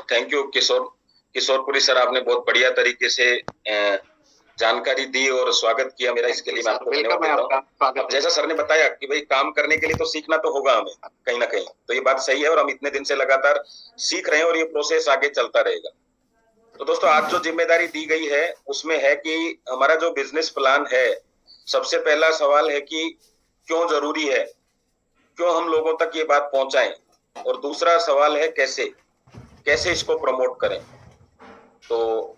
Thank you Kishorpuri sir, आपने बहुत बढ़िया तरीके से जानकारी दी और स्वागत किया मेरा, इसके लिए मैं आपको धन्यवाद देता हूँ। अब जैसा सर ने बताया कि भाई काम करने के लिए तो सीखना तो होगा हमें कहीं ना कहीं, तो ये बात सही है और हम इतने दिन से लगातार सीख रहे हैं और ये प्रोसेस आगे चलता रहेगा। तो दोस्तों, आज जो जिम्मेदारी दी गई है उसमें है कि हमारा जो बिजनेस प्लान है, सबसे पहला सवाल है कि क्यों जरूरी है, क्यों हम लोगों तक ये बात पहुंचाएं, और दूसरा सवाल है कैसे इसको प्रमोट करें। तो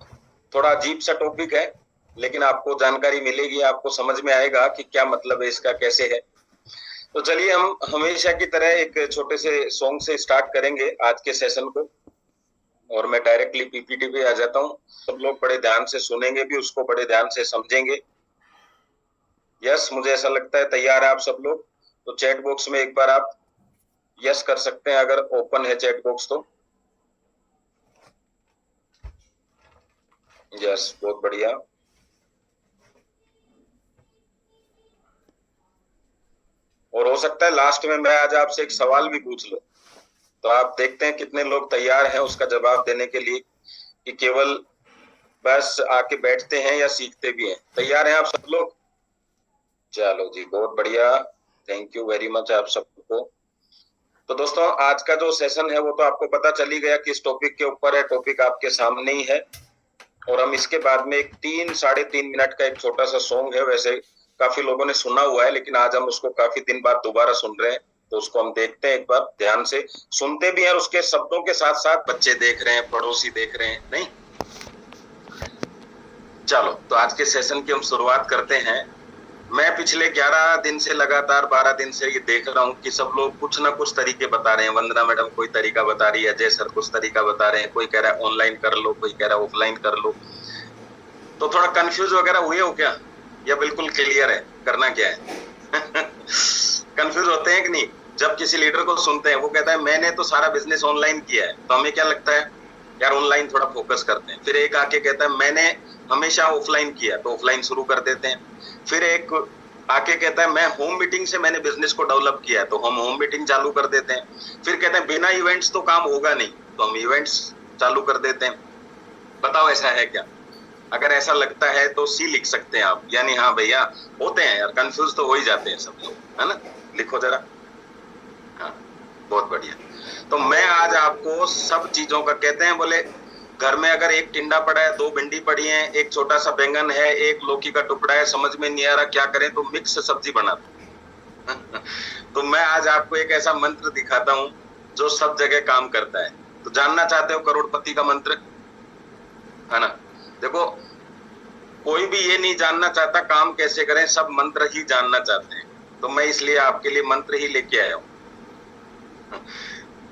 थोड़ा अजीब सा टॉपिक है, लेकिन आपको जानकारी मिलेगी, आपको समझ में आएगा कि क्या मतलब है इसका, कैसे है। तो चलिए, हम हमेशा की तरह एक छोटे से सॉन्ग से स्टार्ट करेंगे आज के सेशन को, और मैं डायरेक्टली पीपीटी पे आ जाता हूँ। सब लोग बड़े ध्यान से सुनेंगे भी, उसको बड़े ध्यान से समझेंगे। यस, मुझे ऐसा लगता है तैयार है आप सब लोग। तो चैट बॉक्स में एक बार आप यस कर सकते हैं अगर ओपन है चैट बॉक्स तो। यस, बहुत बढ़िया। और हो सकता है लास्ट में मैं आज आपसे एक सवाल भी पूछ लूं, तो आप देखते हैं कितने लोग तैयार हैं उसका जवाब देने के लिए, कि केवल बस आके बैठते हैं या सीखते भी हैं। तैयार हैं आप सब लोग? चलो जी, बहुत बढ़िया, थैंक यू वेरी मच आप सबको। तो दोस्तों, आज का जो सेशन है वो तो आपको पता चल ही गया किस टॉपिक के ऊपर है। टॉपिक आपके सामने ही है, और हम इसके बाद में एक 3-3.5 मिनट का एक छोटा सा सॉन्ग है। वैसे काफी लोगों ने सुना हुआ है, लेकिन आज हम उसको काफी दिन बाद दोबारा सुन रहे हैं, तो उसको हम देखते हैं एक बार ध्यान से, सुनते भी हैं, और उसके शब्दों के साथ साथ बच्चे देख रहे हैं, पड़ोसी देख रहे हैं, नहीं? चलो, तो आज के सेशन की हम शुरुआत करते हैं। मैं पिछले 11 दिन से लगातार 12 दिन से ये देख रहा हूँ कि सब लोग कुछ ना कुछ तरीके बता रहे हैं। वंदना मैडम कोई तरीका बता रही है, अजय सर कुछ तरीका बता रहे हैं, कोई कह रहा है ऑनलाइन कर लो, कोई कह रहा है ऑफलाइन कर लो। तो थोड़ा कंफ्यूज वगैरह हुए हो क्या, या बिल्कुल क्लियर है करना क्या है? कंफ्यूज होते हैं कि नहीं? जब किसी लीडर को सुनते हैं, वो कहता है मैंने तो सारा बिजनेस ऑनलाइन किया है, तो हमें क्या लगता है यार ऑनलाइन थोड़ा फोकस करते हैं। फिर एक आके कहता है मैंने हमेशा ऑफलाइन किया, तो ऑफलाइन शुरू कर देते हैं। फिर एक आके कहता है मैं होम मीटिंग से मैंने बिजनेस को डेवलप किया, तो हम होम मीटिंग चालू कर देते हैं। फिर कहते हैं बिना इवेंट्स तो काम होगा नहीं, तो हम इवेंट्स चालू कर देते हैं। बताओ ऐसा है क्या? अगर ऐसा लगता है तो सी लिख सकते हैं आप, यानी हाँ भैया होते हैं यार, कंफ्यूज तो हो ही जाते हैं सब लोग, है ना? लिखो जरा। हाँ, बहुत बढ़िया। तो मैं आज आपको सब चीजों का, कहते हैं बोले घर में अगर एक टिंडा पड़ा है, 2 भिंडी पड़ी है, एक छोटा सा बैंगन है, एक लौकी का टुकड़ा है, समझ में नहीं आ रहा क्या करें, तो मिक्स सब्जी बना दो। तो मैं आज आपको एक ऐसा मंत्र दिखाता हूं जो सब जगह काम करता है। तो जानना चाहते हो करोड़पति का मंत्र, है ना? देखो, कोई भी ये नहीं जानना चाहता काम कैसे करें, सब मंत्र ही जानना चाहते हैं। तो मैं इसलिए आपके लिए मंत्र ही लेके आया हूं।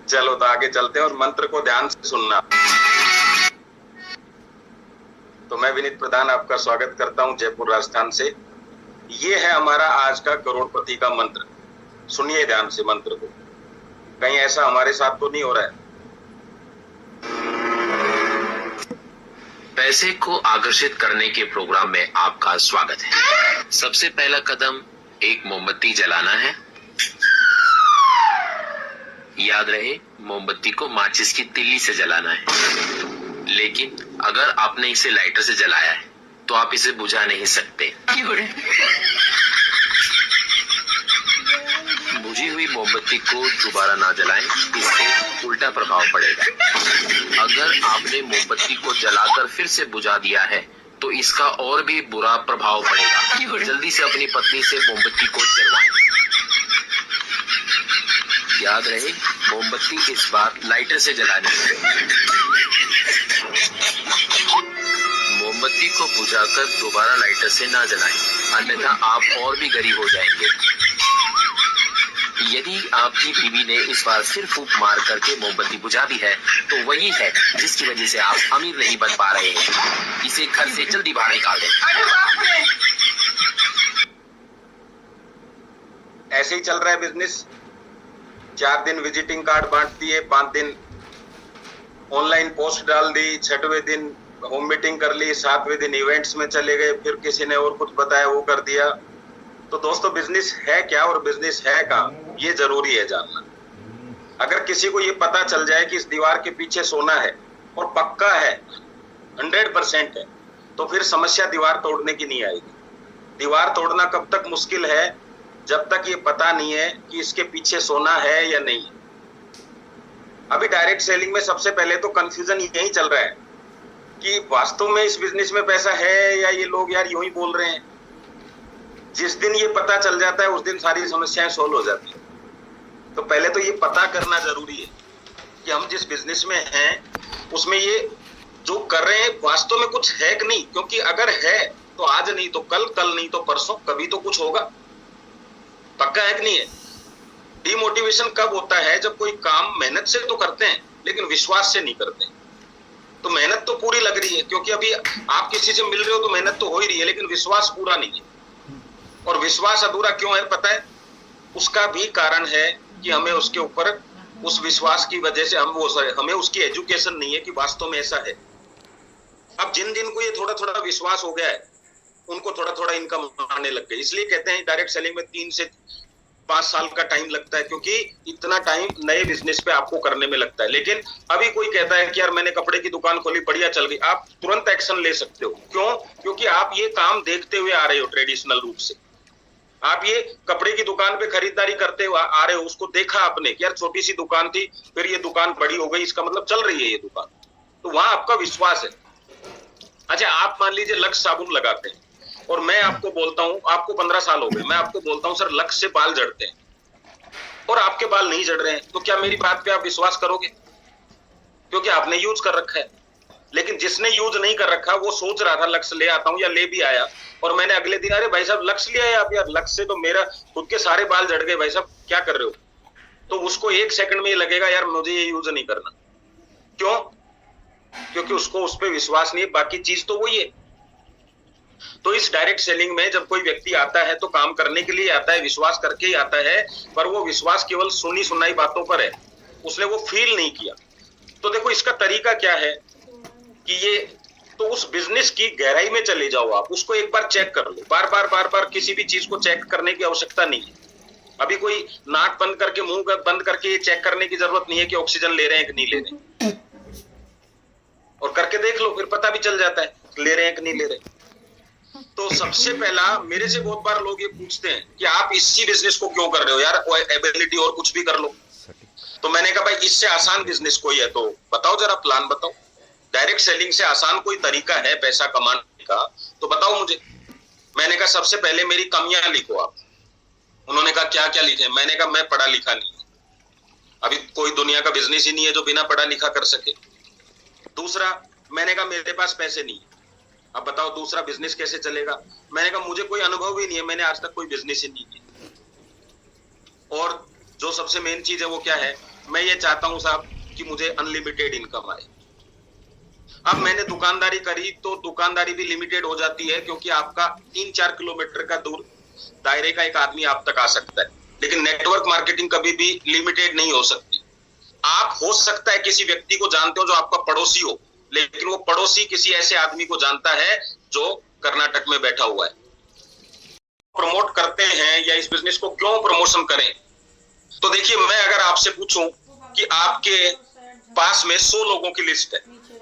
चलो, तो आगे चलते हैं और मंत्र को ध्यान से सुनना। तो मैं विनीत प्रधान आपका स्वागत करता हूं जयपुर राजस्थान से। ये है हमारा आज का करोड़पति का मंत्र। सुनिए ध्यान से मंत्र को, कहीं ऐसा हमारे साथ तो नहीं हो रहा है। पैसे को आकर्षित करने के प्रोग्राम में आपका स्वागत है। सबसे पहला कदम एक मोमबत्ती जलाना है। याद रहे, मोमबत्ती को माचिस की तिल्ली से जलाना है। लेकिन अगर आपने इसे लाइटर से जलाया है तो आप इसे बुझा नहीं सकते। बुझी हुई मोमबत्ती को दोबारा ना जलाएं, इससे उल्टा प्रभाव पड़ेगा। अगर आपने मोमबत्ती को जलाकर फिर से बुझा दिया है तो इसका और भी बुरा प्रभाव पड़ेगा। जल्दी से अपनी पत्नी से मोमबत्ती को जलवाएं। याद रहे, मोमबत्ती इस बार लाइटर से जलानी है। मोमबत्ती को बुझाकर दोबारा लाइटर से ना जलाएं, अन्यथा आप और भी गरीब हो जाएंगे। यदि आपकी बीवी ने इस बार सिर फूंक मार करके मोमबत्ती बुझा दी है तो वही है जिसकी वजह से आप अमीर नहीं बन पा रहे हैं। इसे घर से जल्दी बाहर निकाल दें। ऐसे ही चल रहा है बिजनेस। 4 दिन विजिटिंग कार्ड बांट दिए, 5 दिन ऑनलाइन पोस्ट डाल दी, 6वें दिन होम मीटिंग कर ली, 7वें दिन इवेंट्स में चले गए, फिर किसी ने और कुछ बताया वो कर दिया। तो दोस्तों, बिजनेस है क्या और बिजनेस है कहाँ, ये जरूरी है जानना। अगर किसी को ये पता चल जाए कि इस दीवार के पीछे सोना है, और पक्का है, 100% है, तो फिर समस्या दीवार तोड़ने की नहीं आएगी। दीवार तोड़ना कब तक मुश्किल है? जब तक ये पता नहीं है कि इसके पीछे सोना है या नहीं। अभी डायरेक्ट सेलिंग में सबसे पहले तो कंफ्यूजन यही चल रहा है कि वास्तव में इस बिजनेस में पैसा है या ये लोग यार यूं ही बोल रहे हैं। जिस दिन ये पता चल जाता है उस दिन सारी समस्याएं सोल्व हो जाती है। तो पहले तो ये पता करना जरूरी है कि हम जिस बिजनेस में हैं उसमें ये जो कर रहे हैं वास्तव में कुछ है कि नहीं, क्योंकि अगर है तो आज नहीं तो कल, कल नहीं तो परसों, कभी तो कुछ होगा। पक्का है कि नहीं है? डिमोटिवेशन कब होता है? जब कोई काम मेहनत से तो करते हैं लेकिन विश्वास से नहीं करते हैं। तो मेहनत तो पूरी लग रही है, क्योंकि अभी आप किसी से मिल रहे हो तो मेहनत तो हो ही रही है, लेकिन विश्वास पूरा नहीं है। और विश्वास अधूरा क्यों है पता है? उसका भी कारण है कि हमें उसके ऊपर उस विश्वास की वजह से हमें उसकी एजुकेशन नहीं है कि वास्तव में ऐसा है। अब जिन को ये थोड़ा थोड़ा विश्वास हो गया है उनको थोड़ा थोड़ा इनकम आने लग गई। इसलिए कहते हैं डायरेक्ट सेलिंग में 3 से 5 साल का टाइम लगता है, क्योंकि इतना टाइम नए बिजनेस पे आपको करने में लगता है। लेकिन अभी कोई कहता है कि यार मैंने कपड़े की दुकान खोली, बढ़िया चल गई, आप तुरंत एक्शन ले सकते हो। क्यों? क्योंकि आप ये काम देखते हुए आ रहे हो ट्रेडिशनल रूप से। आप ये कपड़े की दुकान पे खरीदारी करते हुए आ रहे हो, उसको देखा आपने कि यार छोटी सी दुकान थी, फिर ये दुकान बड़ी हो गई, इसका मतलब चल रही है ये दुकान, तो वहां आपका विश्वास है। अच्छा, आप मान लीजिए लक्स साबुन लगाते हैं और मैं आपको बोलता हूं, आपको 15 साल हो गए, मैं आपको बोलता हूं सर लक्स से बाल झड़ते हैं और आपके बाल नहीं झड़ रहे हैं, तो क्या मेरी बात पे आप विश्वास करोगे? क्योंकि आपने यूज कर रखा है। लेकिन जिसने यूज नहीं कर रखा वो सोच रहा था लक्स ले आता हूं या ले भी आया, और मैंने अगले दिन, अरे भाई साहब लक्स ले आए आप, यार लक्स से तो मेरा खुद के सारे बाल झड़ गए, भाई साहब क्या कर रहे हो? तो उसको 1 सेकंड में ये लगेगा यार मुझे ये यूज नहीं करना। क्यों? क्योंकि उसको उस पर विश्वास नहीं है, बाकी चीज तो वही है। तो इस डायरेक्ट सेलिंग में जब कोई व्यक्ति आता है तो काम करने के लिए आता है, विश्वास करके ही आता है, पर वो विश्वास केवल सुनी सुनाई बातों पर है, उसने वो फील नहीं किया। तो देखो इसका तरीका क्या है कि ये, तो उस बिजनेस की गहराई में चले जाओ, आप उसको एक बार चेक कर लो। बार बार किसी भी चीज को चेक करने की आवश्यकता नहीं है। अभी कोई नाक बंद करके, मुंह बंद करके ये चेक करने की जरूरत नहीं है कि ऑक्सीजन ले रहे हैं कि नहीं ले रहे, और करके देख लो, फिर पता भी चल जाता है ले रहे हैं कि नहीं ले रहे। तो सबसे पहला, मेरे से बहुत बार लोग ये पूछते हैं कि आप इसी बिजनेस को क्यों कर रहे हो यार, एबिलिटी और कुछ भी कर लो। तो मैंने कहा भाई इससे आसान बिजनेस कोई है तो बताओ, जरा प्लान बताओ। डायरेक्ट सेलिंग से आसान कोई तरीका है पैसा कमाने का तो बताओ मुझे। मैंने कहा सबसे पहले मेरी कमियां लिखो आप। उन्होंने कहा क्या क्या लिखे? मैंने कहा मैं पढ़ा लिखा नहीं हूं, अभी कोई दुनिया का बिजनेस ही नहीं है जो बिना पढ़ा लिखा कर सके। दूसरा, मैंने कहा मेरे पास पैसे नहीं है, अब बताओ दूसरा बिजनेस कैसे चलेगा? मैंने कहा मुझे कोई अनुभव ही नहीं है, मैंने आज तक कोई बिजनेस ही नहीं किया। और जो सबसे मेन चीज है वो क्या है, मैं ये चाहता हूं साहब कि मुझे अनलिमिटेड इनकम आए। अब मैंने दुकानदारी करी तो दुकानदारी भी लिमिटेड हो जाती है, क्योंकि आपका 3-4 किलोमीटर का दूर दायरे का एक आदमी आप तक आ सकता है, लेकिन नेटवर्क मार्केटिंग कभी भी लिमिटेड नहीं हो सकती। आप हो सकता है किसी व्यक्ति को जानते हो जो आपका पड़ोसी हो, लेकिन वो पड़ोसी किसी ऐसे आदमी को जानता है जो कर्नाटक में बैठा हुआ है। प्रमोट करते हैं या इस बिजनेस को क्यों प्रमोशन करें? तो देखिए, मैं अगर आपसे पूछूं कि आपके पास में 100 लोगों की लिस्ट है,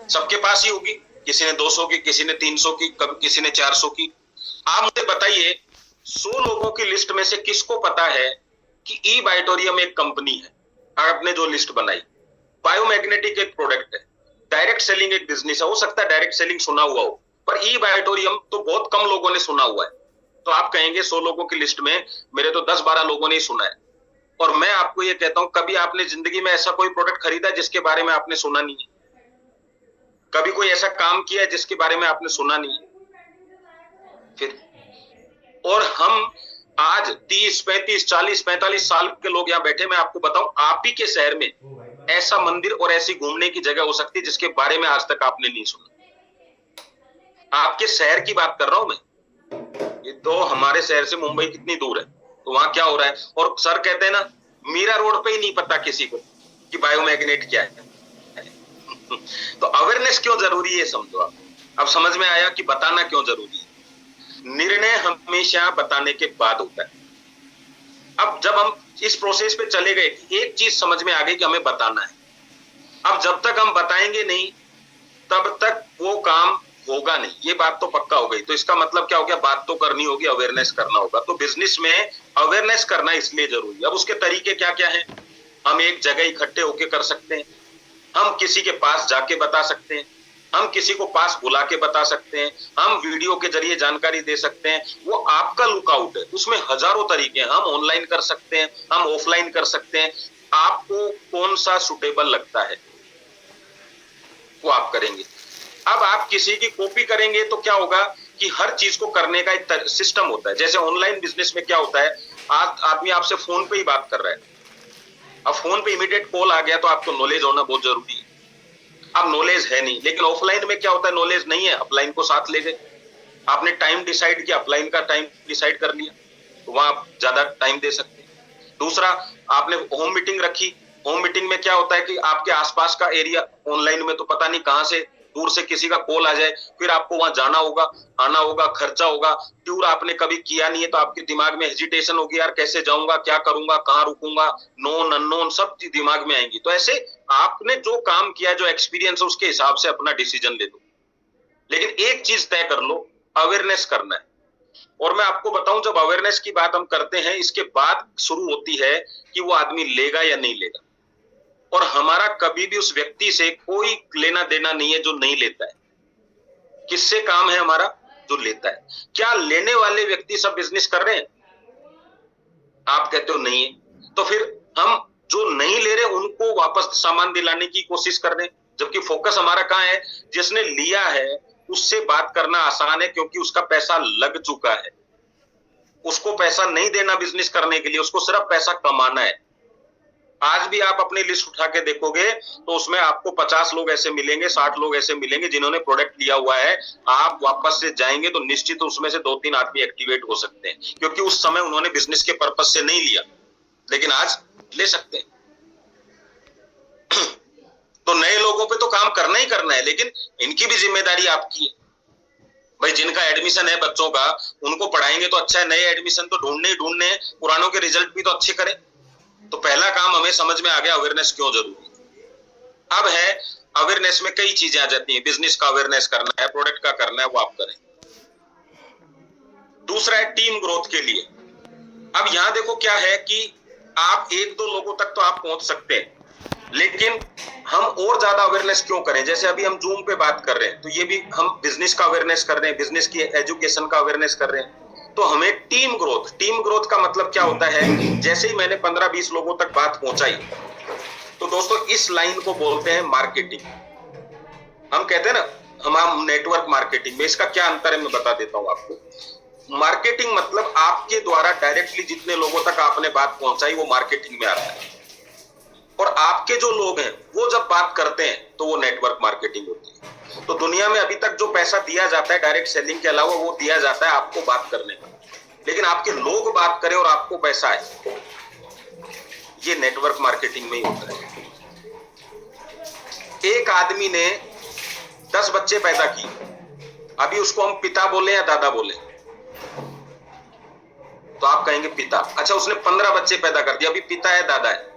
सबके पास ही होगी, किसी ने 200 की, किसी ने 300 की, किसी ने 400 की। आप मुझे बताइए 100 लोगों की लिस्ट में से किसको पता है कि ई बायोटोरियम एक कंपनी है? आपने जो लिस्ट बनाई, बायोमैग्नेटिक एक प्रोडक्ट है, डायरेक्ट सेलिंग एक बिजनेस है। हो सकता है डायरेक्ट सेलिंग सुना हुआ हो, पर ई बायोटोरियम तो बहुत कम लोगों ने सुना हुआ है। तो आप कहेंगे 100 लोगों की लिस्ट में मेरे तो 10-12 लोगों ने ही सुना है। और मैं आपको ये कहता हूं, कभी आपने जिंदगी में ऐसा कोई प्रोडक्ट खरीदा जिसके बारे में आपने सुना नहीं है? कभी कोई ऐसा काम किया है जिसके बारे में आपने सुना नहीं है? फिर और हम आज 30, 35, 40, 45 साल के लोग यहाँ बैठे, मैं आपको बताऊं, आप ही के शहर में ऐसा मंदिर और ऐसी घूमने की जगह हो सकती है जिसके बारे में आज तक आपने नहीं सुना। आपके शहर की बात कर रहा हूं मैं। ये तो हमारे शहर से मुंबई कितनी दूर है, तो वहां क्या हो रहा है? और सर कहते हैं ना, मीरा रोड पे ही नहीं पता किसी को कि बायोमैग्नेट क्या है। तो अवेयरनेस क्यों जरूरी है समझो आप। अब समझ में आया कि बताना क्यों जरूरी है। निर्णय हमेशा बताने के बाद होता है। अब जब हम इस प्रोसेस पे चले गए, एक चीज समझ में आ गई कि हमें बताना है। अब जब तक हम बताएंगे नहीं तब तक वो काम होगा नहीं, ये बात तो पक्का हो गई। तो इसका मतलब क्या हो गया, बात तो करनी होगी, अवेयरनेस करना होगा। तो बिजनेस में अवेयरनेस करना इसलिए जरूरी है। अब उसके तरीके क्या क्या है, हम एक जगह इकट्ठे होके कर सकते हैं, हम किसी के पास जाके बता सकते हैं, हम किसी को पास बुला के बता सकते हैं, हम वीडियो के जरिए जानकारी दे सकते हैं। वो आपका लुकआउट है, उसमें हजारों तरीके हैं। हम ऑनलाइन कर सकते हैं, हम ऑफलाइन कर सकते हैं। आपको कौन सा सुटेबल लगता है वो आप करेंगे। अब आप किसी की कॉपी करेंगे तो क्या होगा कि हर चीज को करने का एक सिस्टम होता है। जैसे ऑनलाइन बिजनेस में क्या होता है, आज आदमी आपसे फोन पे ही बात कर रहा है, अब फोन पे इमीडिएट कॉल आ गया तो आपको नॉलेज होना बहुत जरूरी है। अब नॉलेज है नहीं, लेकिन ऑफलाइन में क्या होता है, नॉलेज नहीं है, अपलाइन को साथ ले गए, आपने टाइम डिसाइड किया, अपलाइन का टाइम डिसाइड कर लिया, तो वहां आप ज्यादा टाइम दे सकते हैं। दूसरा, आपने होम मीटिंग रखी, होम मीटिंग में क्या होता है कि आपके आसपास का एरिया, ऑनलाइन में तो पता नहीं कहां से दूर से किसी का कॉल आ जाए, फिर आपको वहां जाना होगा, आना होगा, खर्चा होगा, टूर आपने कभी किया नहीं है तो आपके दिमाग में हेजिटेशन होगी, यार कैसे जाऊंगा, क्या करूंगा, कहां रुकूंगा, नोन अननोन सब दिमाग में आएंगी। तो ऐसे आपने जो काम किया, जो एक्सपीरियंस है, उसके हिसाब से अपना डिसीजन ले लो। लेकिन एक चीज तय कर लो, अवेयरनेस करना है। और मैं आपको बताऊं, जब अवेयरनेस की बात हम करते हैं, इसके बाद शुरू होती है कि वो आदमी लेगा या नहीं लेगा। और हमारा कभी भी उस व्यक्ति से कोई लेना देना नहीं है जो नहीं लेता है। किससे काम है हमारा, जो लेता है। क्या लेने वाले व्यक्ति सब बिजनेस कर रहे हैं? आप कहते हो नहीं है, तो फिर हम जो नहीं ले रहे उनको वापस सामान दिलाने की कोशिश कर रहे हैं, जबकि फोकस हमारा कहां है, जिसने लिया है उससे बात करना आसान है, क्योंकि उसका पैसा लग चुका है। उसको पैसा नहीं देना बिजनेस करने के लिए, उसको सिर्फ पैसा कमाना है। आज भी आप अपनी लिस्ट उठा के देखोगे तो उसमें आपको 50 लोग ऐसे मिलेंगे, 60 लोग ऐसे मिलेंगे जिन्होंने प्रोडक्ट लिया हुआ है। आप वापस से जाएंगे तो निश्चित उसमें से 2-3 आदमी एक्टिवेट हो सकते हैं, क्योंकि उस समय उन्होंने बिजनेस के पर्पस से नहीं लिया, लेकिन आज ले सकते हैं। तो नए लोगों पे तो काम करना ही करना है, लेकिन इनकी भी जिम्मेदारी आपकी है। भाई जिनका एडमिशन है बच्चों का, उनको पढ़ाएंगे तो अच्छा है, नए एडमिशन तो ढूंढने ही ढूंढने, पुरानों के रिजल्ट भी तो अच्छे करें। तो पहला काम हमें समझ में आ गया, अवेयरनेस क्यों जरूरी है। अब है, अवेयरनेस में कई चीजें आ जाती हैं। बिजनेस का अवेयरनेस करना है, प्रोडक्ट का करना है, वो आप करें। दूसरा है टीम ग्रोथ के लिए। अब यहां देखो क्या है कि आप 1-2 लोगों तक तो आप पहुंच सकते हैं, लेकिन हम और ज्यादा अवेयरनेस क्यों करें। जैसे अभी हम जूम पे बात कर रहे हैं, तो ये भी हम बिजनेस का अवेयरनेस कर रहे हैं, बिजनेस की एजुकेशन का अवेयरनेस कर रहे हैं। तो हमें टीम ग्रोथ का मतलब क्या होता है, जैसे ही मैंने 15-20 लोगों तक बात पहुंचाई, तो दोस्तों इस लाइन को बोलते हैं मार्केटिंग। हम कहते हैं ना, हम नेटवर्क मार्केटिंग में, इसका क्या अंतर है मैं बता देता हूं आपको। मार्केटिंग मतलब आपके द्वारा डायरेक्टली जितने लोगों तक आपने बात पहुंचाई, वो मार्केटिंग में आता है। और आपके जो लोग हैं वो जब बात करते हैं तो वो नेटवर्क मार्केटिंग होती है। तो दुनिया में अभी तक जो पैसा दिया जाता है डायरेक्ट सेलिंग के अलावा, वो दिया जाता है आपको बात करने का। लेकिन आपके लोग बात करें और आपको पैसा आए, ये नेटवर्क मार्केटिंग में ही होता है। एक आदमी ने 10 बच्चे पैदा किए, अभी उसको हम पिता बोले या दादा बोले, तो आप कहेंगे पिता। अच्छा, उसने 15 बच्चे पैदा कर दिए, अभी पिता है दादा है?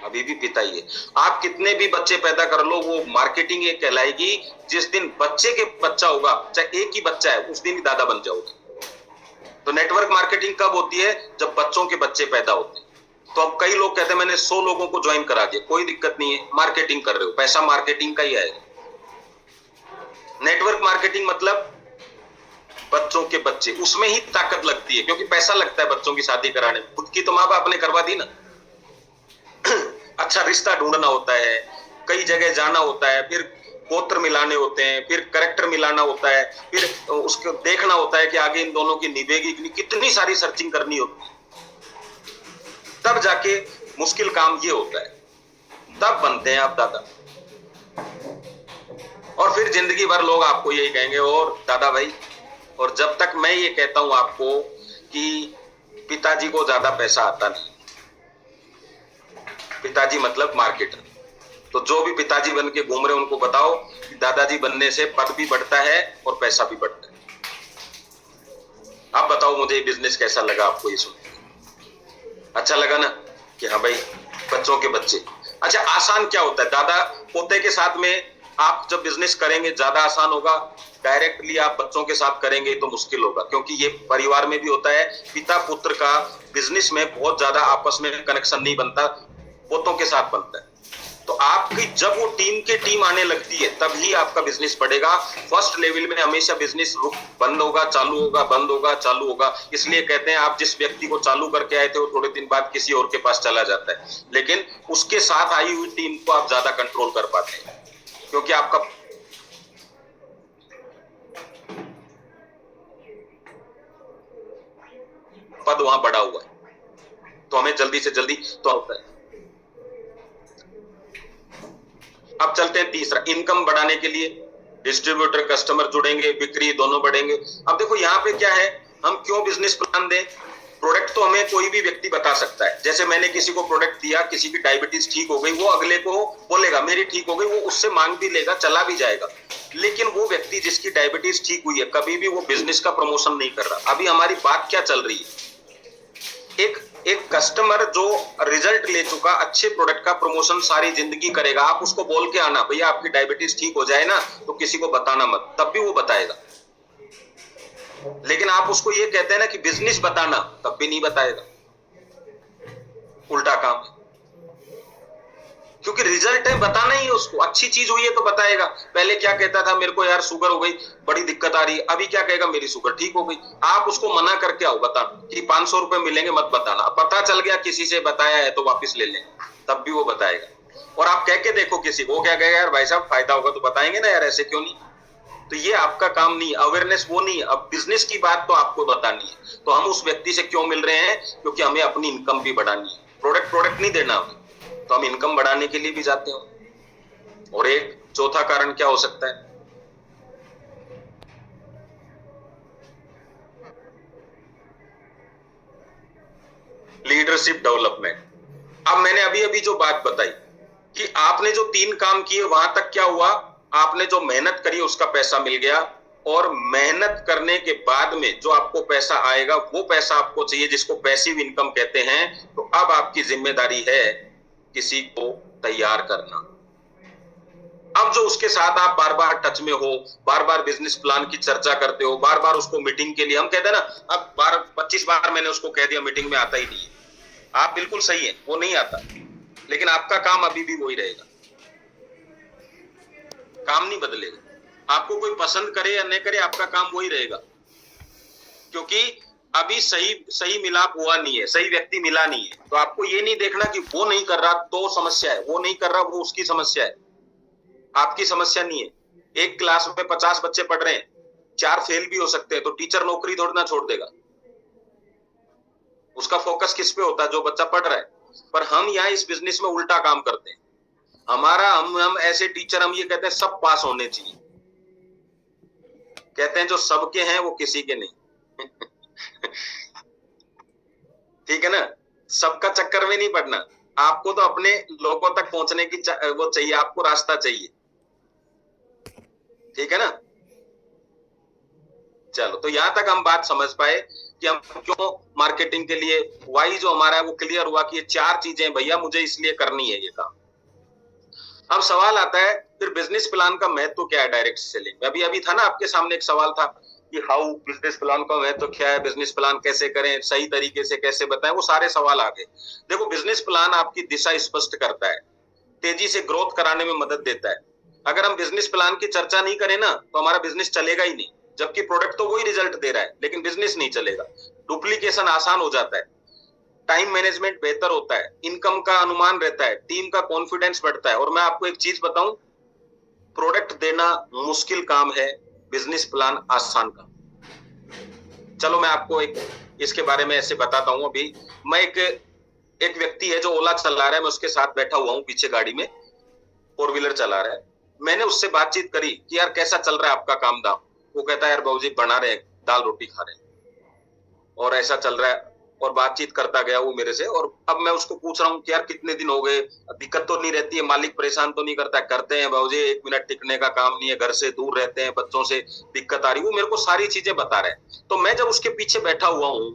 अभी भी पिता ही है। आप कितने भी बच्चे पैदा कर लो, वो मार्केटिंग ये कहलाएगी। जिस दिन बच्चे के बच्चा होगा, चाहे एक ही बच्चा है, उस दिन ही दादा बन जाओगे। तो नेटवर्क मार्केटिंग कब होती है, जब बच्चों के बच्चे पैदा होते हैं। तो अब कई लोग कहते हैं मैंने 100 लोगों को ज्वाइन करा दिया, कोई दिक्कत नहीं है, मार्केटिंग कर रहे हो, पैसा मार्केटिंग का ही आएगा। नेटवर्क मार्केटिंग मतलब बच्चों के बच्चे, उसमें ही ताकत लगती है, क्योंकि पैसा लगता है बच्चों की शादी कराने में। खुद की तो माँ बाप ने करवा दी ना। अच्छा रिश्ता ढूंढना होता है, कई जगह जाना होता है, फिर गोत्र मिलाने होते हैं, फिर कैरेक्टर मिलाना होता है, फिर उसको देखना होता है कि आगे इन दोनों की निभेगी, कितनी सारी सर्चिंग करनी होती है। तब जाके मुश्किल काम ये होता है, तब बनते हैं आप दादा। और फिर जिंदगी भर लोग आपको यही कहेंगे, और दादा भाई। और जब तक मैं ये कहता हूं आपको कि पिताजी को ज्यादा पैसा आता नहीं, पिताजी मतलब मार्केटर, तो जो भी पिताजी बन के घूम रहे हैं उनको बताओ कि दादाजी बनने से पद भी बढ़ता है और पैसा भी बढ़ता है। आप बताओ मुझे बिजनेस कैसा लगा आपको, ये सुन अच्छा लगा ना कि हाँ भाई बच्चों के बच्चे। अच्छा, आसान क्या होता है, दादा पोते के साथ में आप जब बिजनेस करेंगे ज्यादा आसान होगा, डायरेक्टली आप बच्चों के साथ करेंगे तो मुश्किल होगा, क्योंकि ये परिवार में भी होता है, पिता पुत्र का बिजनेस में बहुत ज्यादा आपस में कनेक्शन नहीं बनता, पोतों के साथ बनता है। तो आपकी जब वो टीम आने लगती है तभी आपका बिजनेस बढ़ेगा। फर्स्ट लेवल में हमेशा बिजनेस बंद होगा, चालू होगा, बंद होगा, चालू होगा। इसलिए कहते हैं आप जिस व्यक्ति को चालू करके आए थे वो थोड़े दिन बाद किसी और के पास चला जाता है, लेकिन उसके साथ आई हुई टीम को आप ज्यादा कंट्रोल कर पाते हैं, क्योंकि आपका पद वहां बढ़ा हुआ है। तो हमें जल्दी से जल्दी तो होता है। अब चलते हैं तीसरा, इनकम बढ़ाने के लिए डिस्ट्रीब्यूटर कस्टमर जुड़ेंगे, बिक्री दोनों बढ़ेंगे। अब देखो यहाँ पे क्या है, हम क्यों बिजनेस प्लान दें? प्रोडक्ट तो हमें कोई भी व्यक्ति बता सकता है। जैसे मैंने किसी को प्रोडक्ट दिया, किसी की डायबिटीज ठीक हो गई, वो अगले को बोलेगा मेरी ठीक हो गई, वो उससे मांग भी लेगा, चला भी जाएगा। लेकिन वो व्यक्ति जिसकी डायबिटीज ठीक हुई है, कभी भी वो बिजनेस का प्रमोशन नहीं कर रहा। अभी हमारी बात क्या चल रही है, एक कस्टमर जो रिजल्ट ले चुका, अच्छे प्रोडक्ट का प्रमोशन सारी जिंदगी करेगा। आप उसको बोल के आना भैया आपकी डायबिटीज ठीक हो जाए ना तो किसी को बताना मत, तब भी वो बताएगा। लेकिन आप उसको ये कहते हैं ना कि बिजनेस बताना, तब भी नहीं बताएगा, उल्टा काम है। क्योंकि रिजल्ट है, बताना ही है उसको। अच्छी चीज हुई है तो बताएगा। पहले क्या कहता था, मेरे को यार शुगर हो गई, बड़ी दिक्कत आ रही है, अभी क्या कहेगा, मेरी शुगर ठीक हो गई। आप उसको मना करके आओ, बता कि 500 रुपए मिलेंगे मत बताना। पता चल गया किसी से बताया है तो वापस ले लें, तब भी वो बताएगा। और आप कह के देखो किसी को, क्या कहेगा, यार भाई साहब फायदा होगा तो बताएंगे ना यार, ऐसे क्यों नहीं। तो ये आपका काम नहीं, अवेयरनेस वो नहीं। अब बिजनेस की बात तो आपको बतानी है। तो हम उस व्यक्ति से क्यों मिल रहे हैं, क्योंकि हमें अपनी इनकम भी बढ़ानी है। प्रोडक्ट नहीं देना हमें, तो हम इनकम बढ़ाने के लिए भी जाते हैं। और एक चौथा कारण क्या हो सकता है, लीडरशिप डेवलपमेंट। अब मैंने अभी जो बात बताई कि आपने जो 3 काम किए वहां तक क्या हुआ, आपने जो मेहनत करी उसका पैसा मिल गया, और मेहनत करने के बाद में जो आपको पैसा आएगा वो पैसा आपको चाहिए, जिसको पैसिव इनकम कहते हैं। तो अब आपकी जिम्मेदारी है किसी को तैयार करना। अब जो उसके साथ आप बार बार टच में हो, बार बार बिजनेस प्लान की चर्चा करते हो, बार बार उसको मीटिंग के लिए, हम कहते हैं ना, अब 25 बार मैंने उसको कह दिया मीटिंग में आता ही नहीं है। आप बिल्कुल सही है, वो नहीं आता, लेकिन आपका काम अभी भी वही रहेगा, काम नहीं बदलेगा। आपको कोई पसंद करे या नहीं करे, आपका काम वही रहेगा, क्योंकि अभी सही मिलाप हुआ नहीं है, सही व्यक्ति मिला नहीं है। तो आपको ये नहीं देखना कि वो नहीं कर रहा तो समस्या है, वो नहीं कर रहा वो उसकी समस्या है, आपकी समस्या नहीं है। एक क्लास में 50 बच्चे पढ़ रहे हैं, 4 फेल भी हो सकते हैं, तो टीचर नौकरी थोड़ी ना छोड़ देगा। उसका फोकस किस पे होता है, जो बच्चा पढ़ रहा है। पर हम यहाँ इस बिजनेस में उल्टा काम करते हैं। हम ऐसे टीचर, हम ये कहते हैं सब पास होने चाहिए, कहते हैं जो सबके हैं वो किसी के नहीं। ठीक है ना, सबका चक्कर में नहीं पड़ना। आपको तो अपने लोगों तक पहुंचने की वो चाहिए, आपको रास्ता चाहिए। ठीक है ना। चलो, तो यहां तक हम बात समझ पाए कि हम क्यों मार्केटिंग के लिए, वाई जो हमारा है वो क्लियर हुआ कि ये 4 चीजें भैया मुझे इसलिए करनी है ये काम। अब सवाल आता है फिर बिजनेस प्लान का महत्व क्या है डायरेक्ट सेलिंग में। अभी था ना आपके सामने एक सवाल था कि हाउ, बिजनेस प्लान का महत्व क्या है, बिजनेस प्लान कैसे करें, सही तरीके से कैसे बताएं, वो सारे सवाल आ गए। देखो, बिजनेस प्लान आपकी दिशा स्पष्ट करता है, तेजी से ग्रोथ कराने में मदद देता है। अगर हम बिजनेस प्लान की चर्चा नहीं करें ना तो हमारा बिजनेस चलेगा ही नहीं, जबकि प्रोडक्ट तो वही रिजल्ट दे रहा है, लेकिन बिजनेस नहीं चलेगा। डुप्लीकेशन आसान हो जाता है, टाइम मैनेजमेंट बेहतर होता है, इनकम का अनुमान रहता है, टीम का कॉन्फिडेंस बढ़ता है। और मैं आपको एक चीज बताऊं, प्रोडक्ट देना मुश्किल काम है, बिजनेस प्लान आसान काम। चलो मैं आपको इसके बारे में ऐसे बताता हूं। अभी मैं एक व्यक्ति है जो ओला चला रहा है, मैं उसके साथ बैठा हुआ हूं पीछे गाड़ी में, 4 व्हीलर चला रहा है। मैंने उससे बातचीत करी कि यार कैसा चल रहा है आपका काम धाम। वो कहता है यार बाबूजी बना रहे हैं, दाल रोटी खा रहे हैं और ऐसा चल रहा है। और बातचीत करता गया वो मेरे से। और अब मैं उसको पूछ रहा हूँ कि यार कितने दिन हो गए, दिक्कत तो नहीं रहती है, मालिक परेशान तो नहीं करता है? करते हैं बाबूजी, 1 मिनट टिकने का काम नहीं है, घर से दूर रहते हैं, बच्चों से दिक्कत आ रही। वो मेरे को सारी चीजें बता रहा है। तो मैं जब उसके पीछे बैठा हुआ हूँ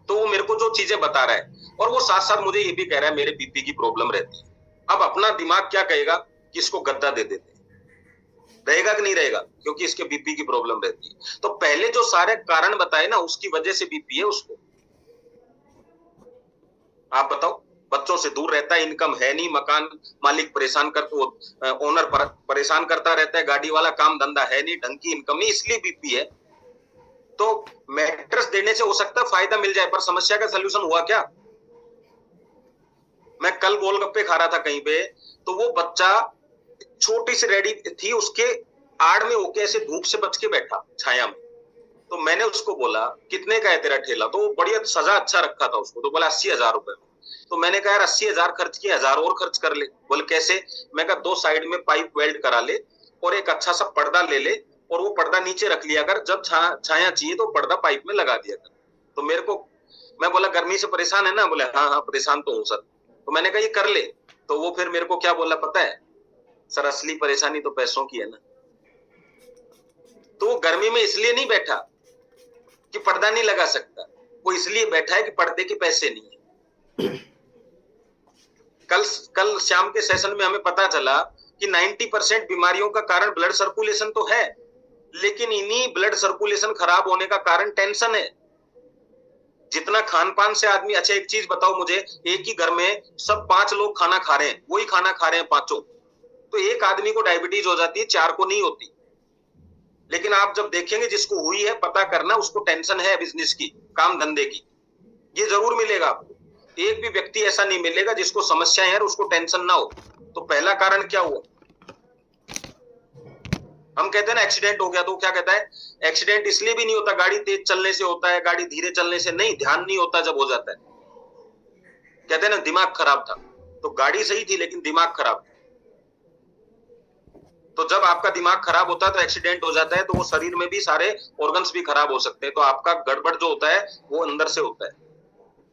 तो वो मेरे को जो चीजें बता रहा है, और वो साथ साथ मुझे ये भी कह रहा है मेरे बीपी की प्रॉब्लम रहती है। अब अपना दिमाग क्या कहेगा कि इसको गद्दा दे देते हैं, रहेगा कि नहीं रहेगा, क्योंकि इसके बीपी की प्रॉब्लम रहती है। तो पहले जो सारे कारण बताए ना, उसकी वजह से बीपी है उसको। आप बताओ, बच्चों से दूर रहता है, इनकम है नहीं, मकान मालिक परेशान करता, ओनर परेशान करता रहता है, गाड़ी वाला काम धंधा है नहीं, ढंग की इनकम नहीं, इसलिए बीपी है। तो मैट्रेस देने से हो सकता है फायदा मिल जाए, पर समस्या का सलूशन हुआ क्या? मैं कल गोलगप्पे खा रहा था कहीं पे, तो वो बच्चा छोटी सी रेडी थी, उसके आड़ में होके ऐसे धूप से बच के बैठा छाया में। तो मैंने उसको बोला कितने का है तेरा ठेला, तो वो बढ़िया सजा अच्छा रखा था उसको, तो बोला 80,000 रुपए में। तो मैंने कहा यार 80,000 खर्च किए, 1,000 और खर्च कर ले। बोले कैसे? मैं कहा 2 साइड में पाइप वेल्ड करा ले और एक अच्छा सा पर्दा ले ले, और वो पर्दा नीचे रख लिया कर, जब छाया चाहिए तो पर्दा पाइप में लगा दिया कर। तो मेरे को, मैं बोला गर्मी से परेशान है ना? बोले हाँ हाँ परेशान तो हूँ सर। तो मैंने कहा ये कर ले। तो वो फिर मेरे को क्या बोला पता है? सर असली परेशानी तो पैसों की है ना। तो वो गर्मी में इसलिए नहीं बैठा कि पर्दा नहीं लगा सकता, वो इसलिए बैठा है कि पर्दे के पैसे नहीं है। कल शाम के सेशन में हमें पता चला कि 90% बीमारियों का कारण ब्लड सर्कुलेशन तो है, लेकिन इन्हीं ब्लड सर्कुलेशन खराब होने का कारण टेंशन है। जितना खान पान से आदमी, अच्छा एक चीज बताओ मुझे, एक ही घर में सब 5 लोग खाना खा रहे हैं, वही खाना खा रहे हैं पांचों, तो एक आदमी को डायबिटीज हो जाती है, 4 को नहीं होती। लेकिन आप जब देखेंगे जिसको हुई है, पता करना उसको टेंशन है बिजनेस की, काम धंधे की, ये जरूर मिलेगा आपको। एक भी व्यक्ति ऐसा नहीं मिलेगा जिसको समस्याएं है और उसको टेंशन ना हो। तो पहला कारण क्या हुआ? हम कहते हैं ना एक्सीडेंट हो गया, तो क्या कहता है? एक्सीडेंट इसलिए भी नहीं होता, गाड़ी तेज चलने से होता है, गाड़ी धीरे चलने से नहीं, ध्यान नहीं होता जब हो जाता है। कहते हैं ना दिमाग खराब था, तो गाड़ी सही थी लेकिन दिमाग खराब। तो जब आपका दिमाग खराब होता है तो एक्सीडेंट हो जाता है, तो वो शरीर में भी सारे ऑर्गन्स भी खराब हो सकते हैं। तो आपका गड़बड़ जो होता है वो अंदर से होता है।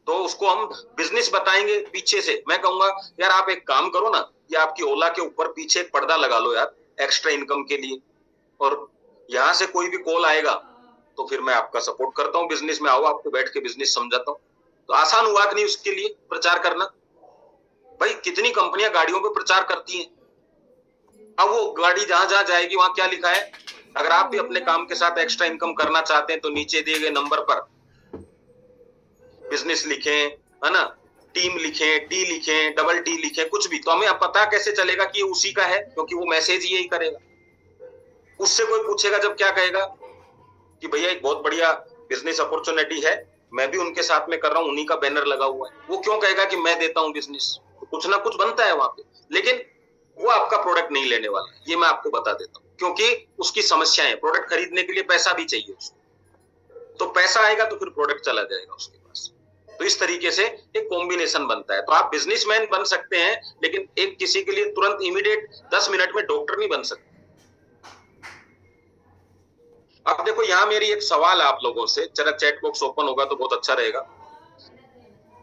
तो उसको हम बिजनेस बताएंगे पीछे से। मैं कहूंगा यार आप एक काम करो ना, ये आपकी ओला के ऊपर पीछे एक पर्दा लगा लो यार, एक्स्ट्रा इनकम के लिए, और यहां से कोई भी कॉल आएगा तो फिर मैं आपका सपोर्ट करता हूँ, बिजनेस में आओ, आपको बैठ के बिजनेस समझाता हूँ। तो आसान हुआ कि नहीं उसके लिए प्रचार करना? भाई कितनी कंपनियां गाड़ियों पे प्रचार करती हैं, अब वो गाड़ी जहां जहां जाएगी वहां क्या लिखा है? अगर आप भी अपने काम के साथ एक्स्ट्रा इनकम करना चाहते हैं तो नीचे दिए गए नंबर पर बिजनेस लिखें, है ना, टीम लिखें, टी लिखें, डबल टी लिखें, कुछ भी, तो हमें अब पता कैसे चलेगा कि ये उसी का है? क्योंकि वो मैसेज यही करेगा। उससे कोई पूछेगा जब, क्या कहेगा कि भैया एक बहुत बढ़िया बिजनेस अपॉर्चुनिटी है, मैं भी उनके साथ में कर रहा हूं, उन्हीं का बैनर लगा हुआ है। वो क्यों कहेगा कि मैं देता हूं बिजनेस? तो कुछ ना कुछ बनता है वहां पे, लेकिन वो आपका प्रोडक्ट नहीं लेने वाला, ये मैं आपको बता देता हूं, क्योंकि उसकी समस्याएं, प्रोडक्ट खरीदने के लिए पैसा भी चाहिए उसको, तो पैसा आएगा तो फिर प्रोडक्ट चला जाएगा उसके पास। तो इस तरीके से एक कॉम्बिनेशन बनता है। तो आप बिजनेसमैन बन सकते हैं, लेकिन एक किसी के लिए तुरंत इमीडिएट 10 मिनट में डॉक्टर नहीं बन सकते। अब देखो यहां मेरी एक सवाल आप लोगों से, जरा चैट बॉक्स ओपन होगा तो बहुत अच्छा रहेगा।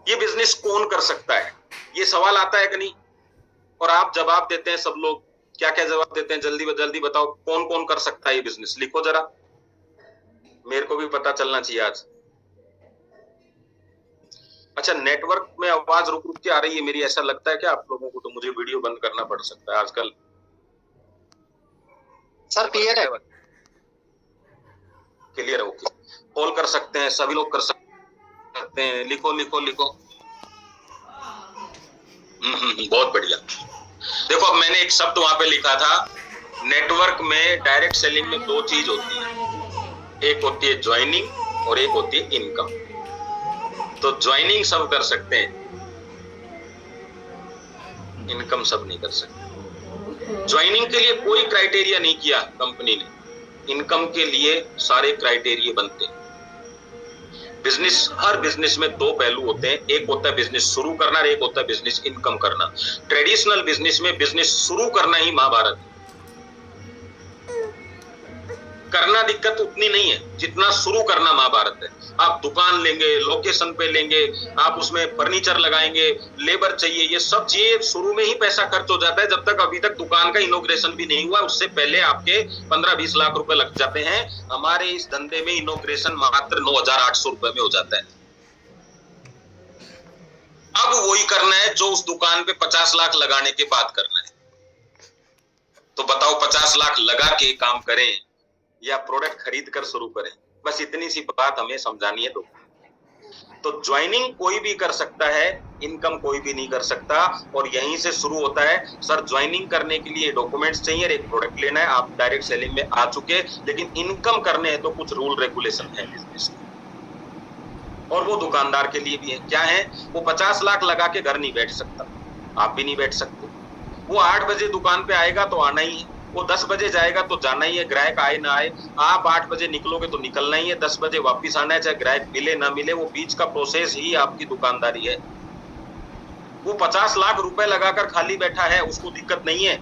ये बिजनेस कौन कर सकता है, ये सवाल आता है कि नहीं? और आप जवाब देते हैं, सब लोग क्या क्या जवाब देते हैं, जल्दी जल्दी बताओ कौन कौन कर सकता है ये बिजनेस, लिखो जरा, मेरे को भी पता चलना चाहिए आज। अच्छा नेटवर्क में आवाज रुक रुक के आ रही है मेरी, ऐसा लगता है क्या आप लोगों को? तो मुझे वीडियो बंद करना पड़ सकता है आजकल। सर क्लियर है? क्लियर है, ओके। कॉल कर सकते हैं, सभी लोग कर सकते हैं, लिखो लिखो लिखो। बहुत बढ़िया। देखो अब मैंने एक शब्द वहां पे लिखा था, नेटवर्क में डायरेक्ट सेलिंग में 2 चीज होती है, एक होती है ज्वाइनिंग और एक होती है इनकम। तो ज्वाइनिंग सब कर सकते हैं, इनकम सब नहीं कर सकते। ज्वाइनिंग के लिए कोई क्राइटेरिया नहीं किया कंपनी ने, इनकम के लिए सारे क्राइटेरिया बनते हैं। बिजनेस, हर बिजनेस में 2 पहलू होते हैं, एक होता है बिजनेस शुरू करना और एक होता है बिजनेस इनकम करना। ट्रेडिशनल बिजनेस में बिजनेस शुरू करना ही महाभारत है, करना दिक्कत उतनी नहीं है जितना शुरू करना महाभारत है। आप दुकान लेंगे, लोकेशन पे लेंगे, आप उसमें फर्नीचर लगाएंगे, लेबर चाहिए, ये सब चीजें शुरू में ही पैसा खर्च हो जाता है। जब तक अभी तक दुकान का इनॉग्रेशन भी नहीं हुआ, उससे पहले आपके 15-20 लाख रुपए लग जाते हैं। हमारे इस धंधे में इनॉग्रेशन मात्र 9,800 रुपए में हो जाता है। अब वही करना है जो उस दुकान पे 50 लाख लगाने के बाद करना है। तो बताओ 50 लाख लगा के काम करें या प्रोडक्ट खरीद कर शुरू करें? बस इतनी सी बात हमें समझानी है लोगों। तो ज्वाइनिंग कोई भी कर सकता है, इनकम कोई भी नहीं कर सकता, और यहीं से शुरू होता है। सर ज्वाइनिंग करने के लिए डॉक्यूमेंट्स चाहिए, एक प्रोडक्ट लेना है, आप डायरेक्ट सेलिंग में आ चुके, लेकिन इनकम करने हैं तो कुछ रूल रेगुलेशन है बिजनेस में, और वो दुकानदार के लिए भी है। क्या है? वो 50 लाख लगा के घर नहीं बैठ सकता, आप भी नहीं बैठ सकते। वो 8 बजे दुकान पे आएगा तो आना ही है, वो 10 बजे जाएगा तो जाना ही है, ग्राहक आए ना आए। आप 8 बजे निकलोगे तो निकलना ही है, 10 बजे वापस आना है, चाहे ग्राहक मिले ना मिले। वो बीच का प्रोसेस ही आपकी दुकानदारी है। वो 50 लाख रुपए लगाकर खाली बैठा है, उसको दिक्कत नहीं है।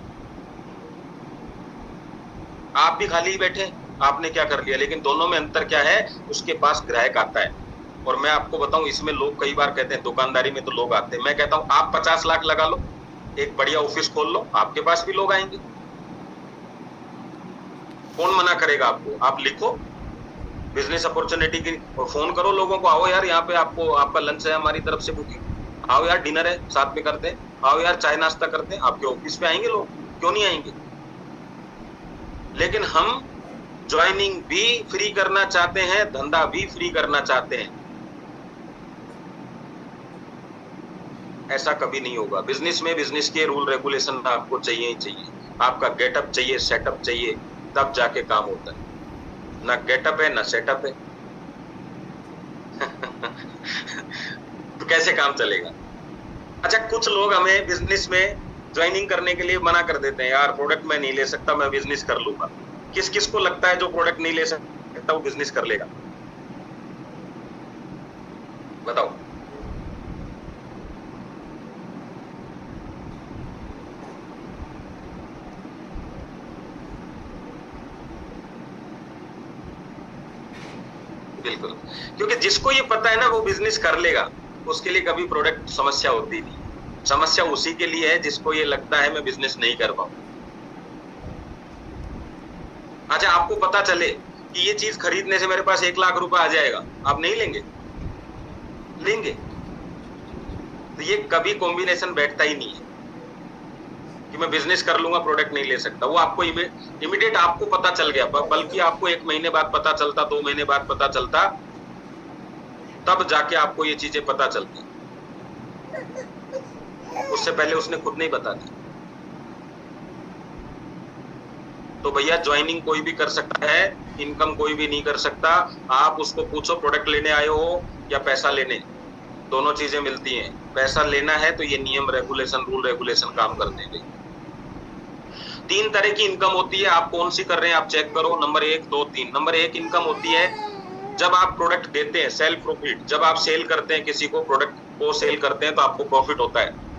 आप भी खाली ही बैठे, आपने क्या कर लिया? लेकिन दोनों में अंतर क्या है? उसके पास ग्राहक आता है। और मैं आपको बताऊं, इसमें लोग कई बार कहते हैं दुकानदारी में तो लोग आते हैं। मैं कहता हूं आप 50 लाख लगा लो, एक बढ़िया ऑफिस खोल लो, आपके पास भी लोग आएंगे। कौन मना करेगा आपको? आप लिखो बिजनेस अपॉर्चुनिटी की और फोन करो लोगों को, आओ यार यहाँ पे आपको आपका लंच है हमारी तरफ से बुकिंग, आओ यार डिनर है साथ में करते हैं, आओ यार चाय नाश्ता करते हैं। आपके ऑफिस पे आएंगे लोग, क्यों नहीं आएंगे? लेकिन हम ज्वाइनिंग भी फ्री करना चाहते हैं, धंधा भी फ्री करना चाहते हैं। ऐसा कभी नहीं होगा। बिजनेस में बिजनेस के रूल रेगुलेशन आपको चाहिए ही चाहिए। आपका गेटअप चाहिए, सेटअप चाहिए, तब जाके काम होता है। ना गेटअप है ना सेटअप है तो कैसे काम चलेगा? अच्छा, कुछ लोग हमें बिजनेस में ज्वाइनिंग करने के लिए मना कर देते हैं, यार प्रोडक्ट मैं नहीं ले सकता, मैं बिजनेस कर लूंगा। किस किस को लगता है जो प्रोडक्ट नहीं ले सकता वो बिजनेस कर लेगा? बताओ। बिल्कुल, क्योंकि जिसको ये पता है ना वो बिजनेस कर लेगा, उसके लिए कभी प्रोडक्ट समस्या होती नहीं। समस्या उसी के लिए है जिसको ये लगता है मैं बिजनेस नहीं कर पाऊं। अच्छा, आपको पता चले कि ये चीज खरीदने से मेरे पास 1 लाख रुपए आ जाएगा, आप नहीं लेंगे? लेंगे। तो ये कभी कॉम्बिनेशन बैठता ही नहीं है कि मैं बिजनेस कर लूंगा प्रोडक्ट नहीं ले सकता। वो आपको इमीडिएट आपको पता चल गया, बल्कि आपको 1 महीने बाद पता चलता, 2 महीने बाद पता चलता, तब जाके आपको ये चीजें पता चलती। उससे पहले उसने खुद नहीं बता दी। तो भैया ज्वाइनिंग कोई भी कर सकता है, इनकम कोई भी नहीं कर सकता। आप उसको पूछो प्रोडक्ट लेने आए हो या पैसा लेने, दोनों चीजें मिलती हैं। पैसा लेना है तो ये नियम रेगुलेशन, रूल रेगुलेशन काम करते हैं। 3 तरह की इनकम होती है, आप कौन सी कर रहे हैं आप चेक करो। नंबर 1, 2, 3। नंबर 1 इनकम होती है जब आप प्रोडक्ट देते हैं, सेल प्रॉफिट। जब आप सेल करते हैं, किसी को प्रोडक्ट को सेल करते हैं तो आपको प्रॉफिट होता है।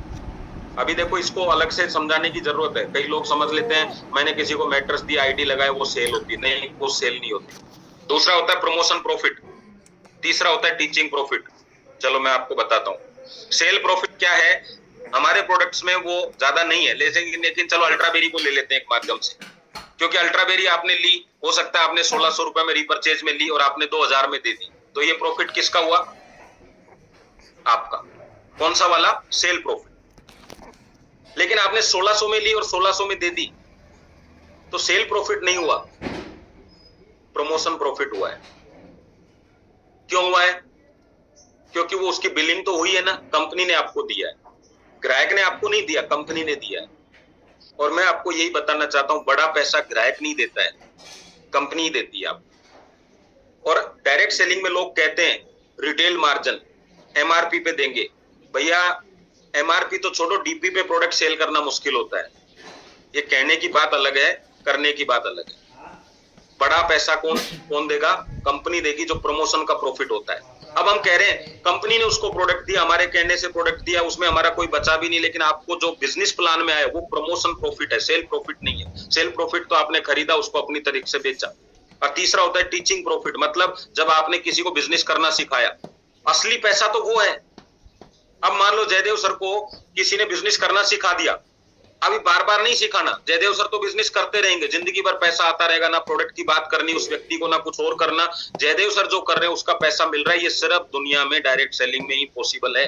अभी देखो, इसको अलग से समझाने की जरूरत है। कई लोग समझ लेते हैं मैंने किसी को मैट्रेस दिया, आईडी लगाए, वो सेल होती है। नहीं, वो सेल नहीं होती। दूसरा होता है प्रमोशन प्रॉफिट, तीसरा होता है टीचिंग प्रॉफिट। चलो मैं आपको बताता हूँ। सेल प्रॉफिट क्या है? हमारे प्रोडक्ट्स में वो ज्यादा नहीं है, लेकिन चलो अल्ट्राबेरी को ले लेते हैं एक माध्यम से, क्योंकि अल्ट्राबेरी आपने ली, हो सकता है आपने 1600 रुपए में रीपरचेज में ली और आपने 2000 में दे दी, तो ये प्रॉफिट किसका हुआ? आपका। कौन सा वाला? Sale profit. लेकिन आपने 1600 में ली और 1600 में दे दी, तो सेल प्रॉफिट नहीं हुआ, प्रमोशन प्रॉफिट हुआ है। क्यों हुआ है? क्योंकि वो उसकी बिलिंग तो हुई है ना, कंपनी ने आपको दिया है, ग्राहक ने आपको नहीं दिया, कंपनी ने दिया है। और मैं आपको यही बताना चाहता हूं, बड़ा पैसा ग्राहक नहीं देता है, कंपनी देती है आपको। और डायरेक्ट सेलिंग में लोग कहते हैं रिटेल मार्जिन एमआरपी पे देंगे। भैया एमआरपी तो छोड़ो, डीपी पे प्रोडक्ट सेल करना मुश्किल होता है। ये कहने की बात अलग है, करने की बात अलग है। बड़ा पैसा कौन देगा? कंपनी देगी, जो प्रमोशन का प्रॉफिट होता है। अब हम कह रहे हैं कंपनी ने उसको प्रोडक्ट दिया, हमारे कहने से प्रोडक्ट दिया, उसमें हमारा कोई बचा भी नहीं, लेकिन आपको जो बिजनेस प्लान में आया वो प्रमोशन प्रॉफिट है, सेल प्रॉफिट नहीं है। सेल प्रॉफिट तो आपने खरीदा, उसको अपनी तरीके से बेचा। और तीसरा होता है टीचिंग प्रॉफिट, मतलब जब आपने किसी को बिजनेस करना सिखाया, असली पैसा तो वो है। अब मान लो जयदेव सर को किसी ने बिजनेस करना सिखा दिया, अभी बार बार नहीं सिखाना, जयदेव सर तो बिजनेस करते रहेंगे, जिंदगी भर पैसा आता रहेगा, ना प्रोडक्ट की बात करनी उस व्यक्ति को, ना कुछ और करना। जयदेव सर जो कर रहे हैं उसका पैसा मिल रहा है। ये सिर्फ दुनिया में डायरेक्ट सेलिंग में ही पॉसिबल है।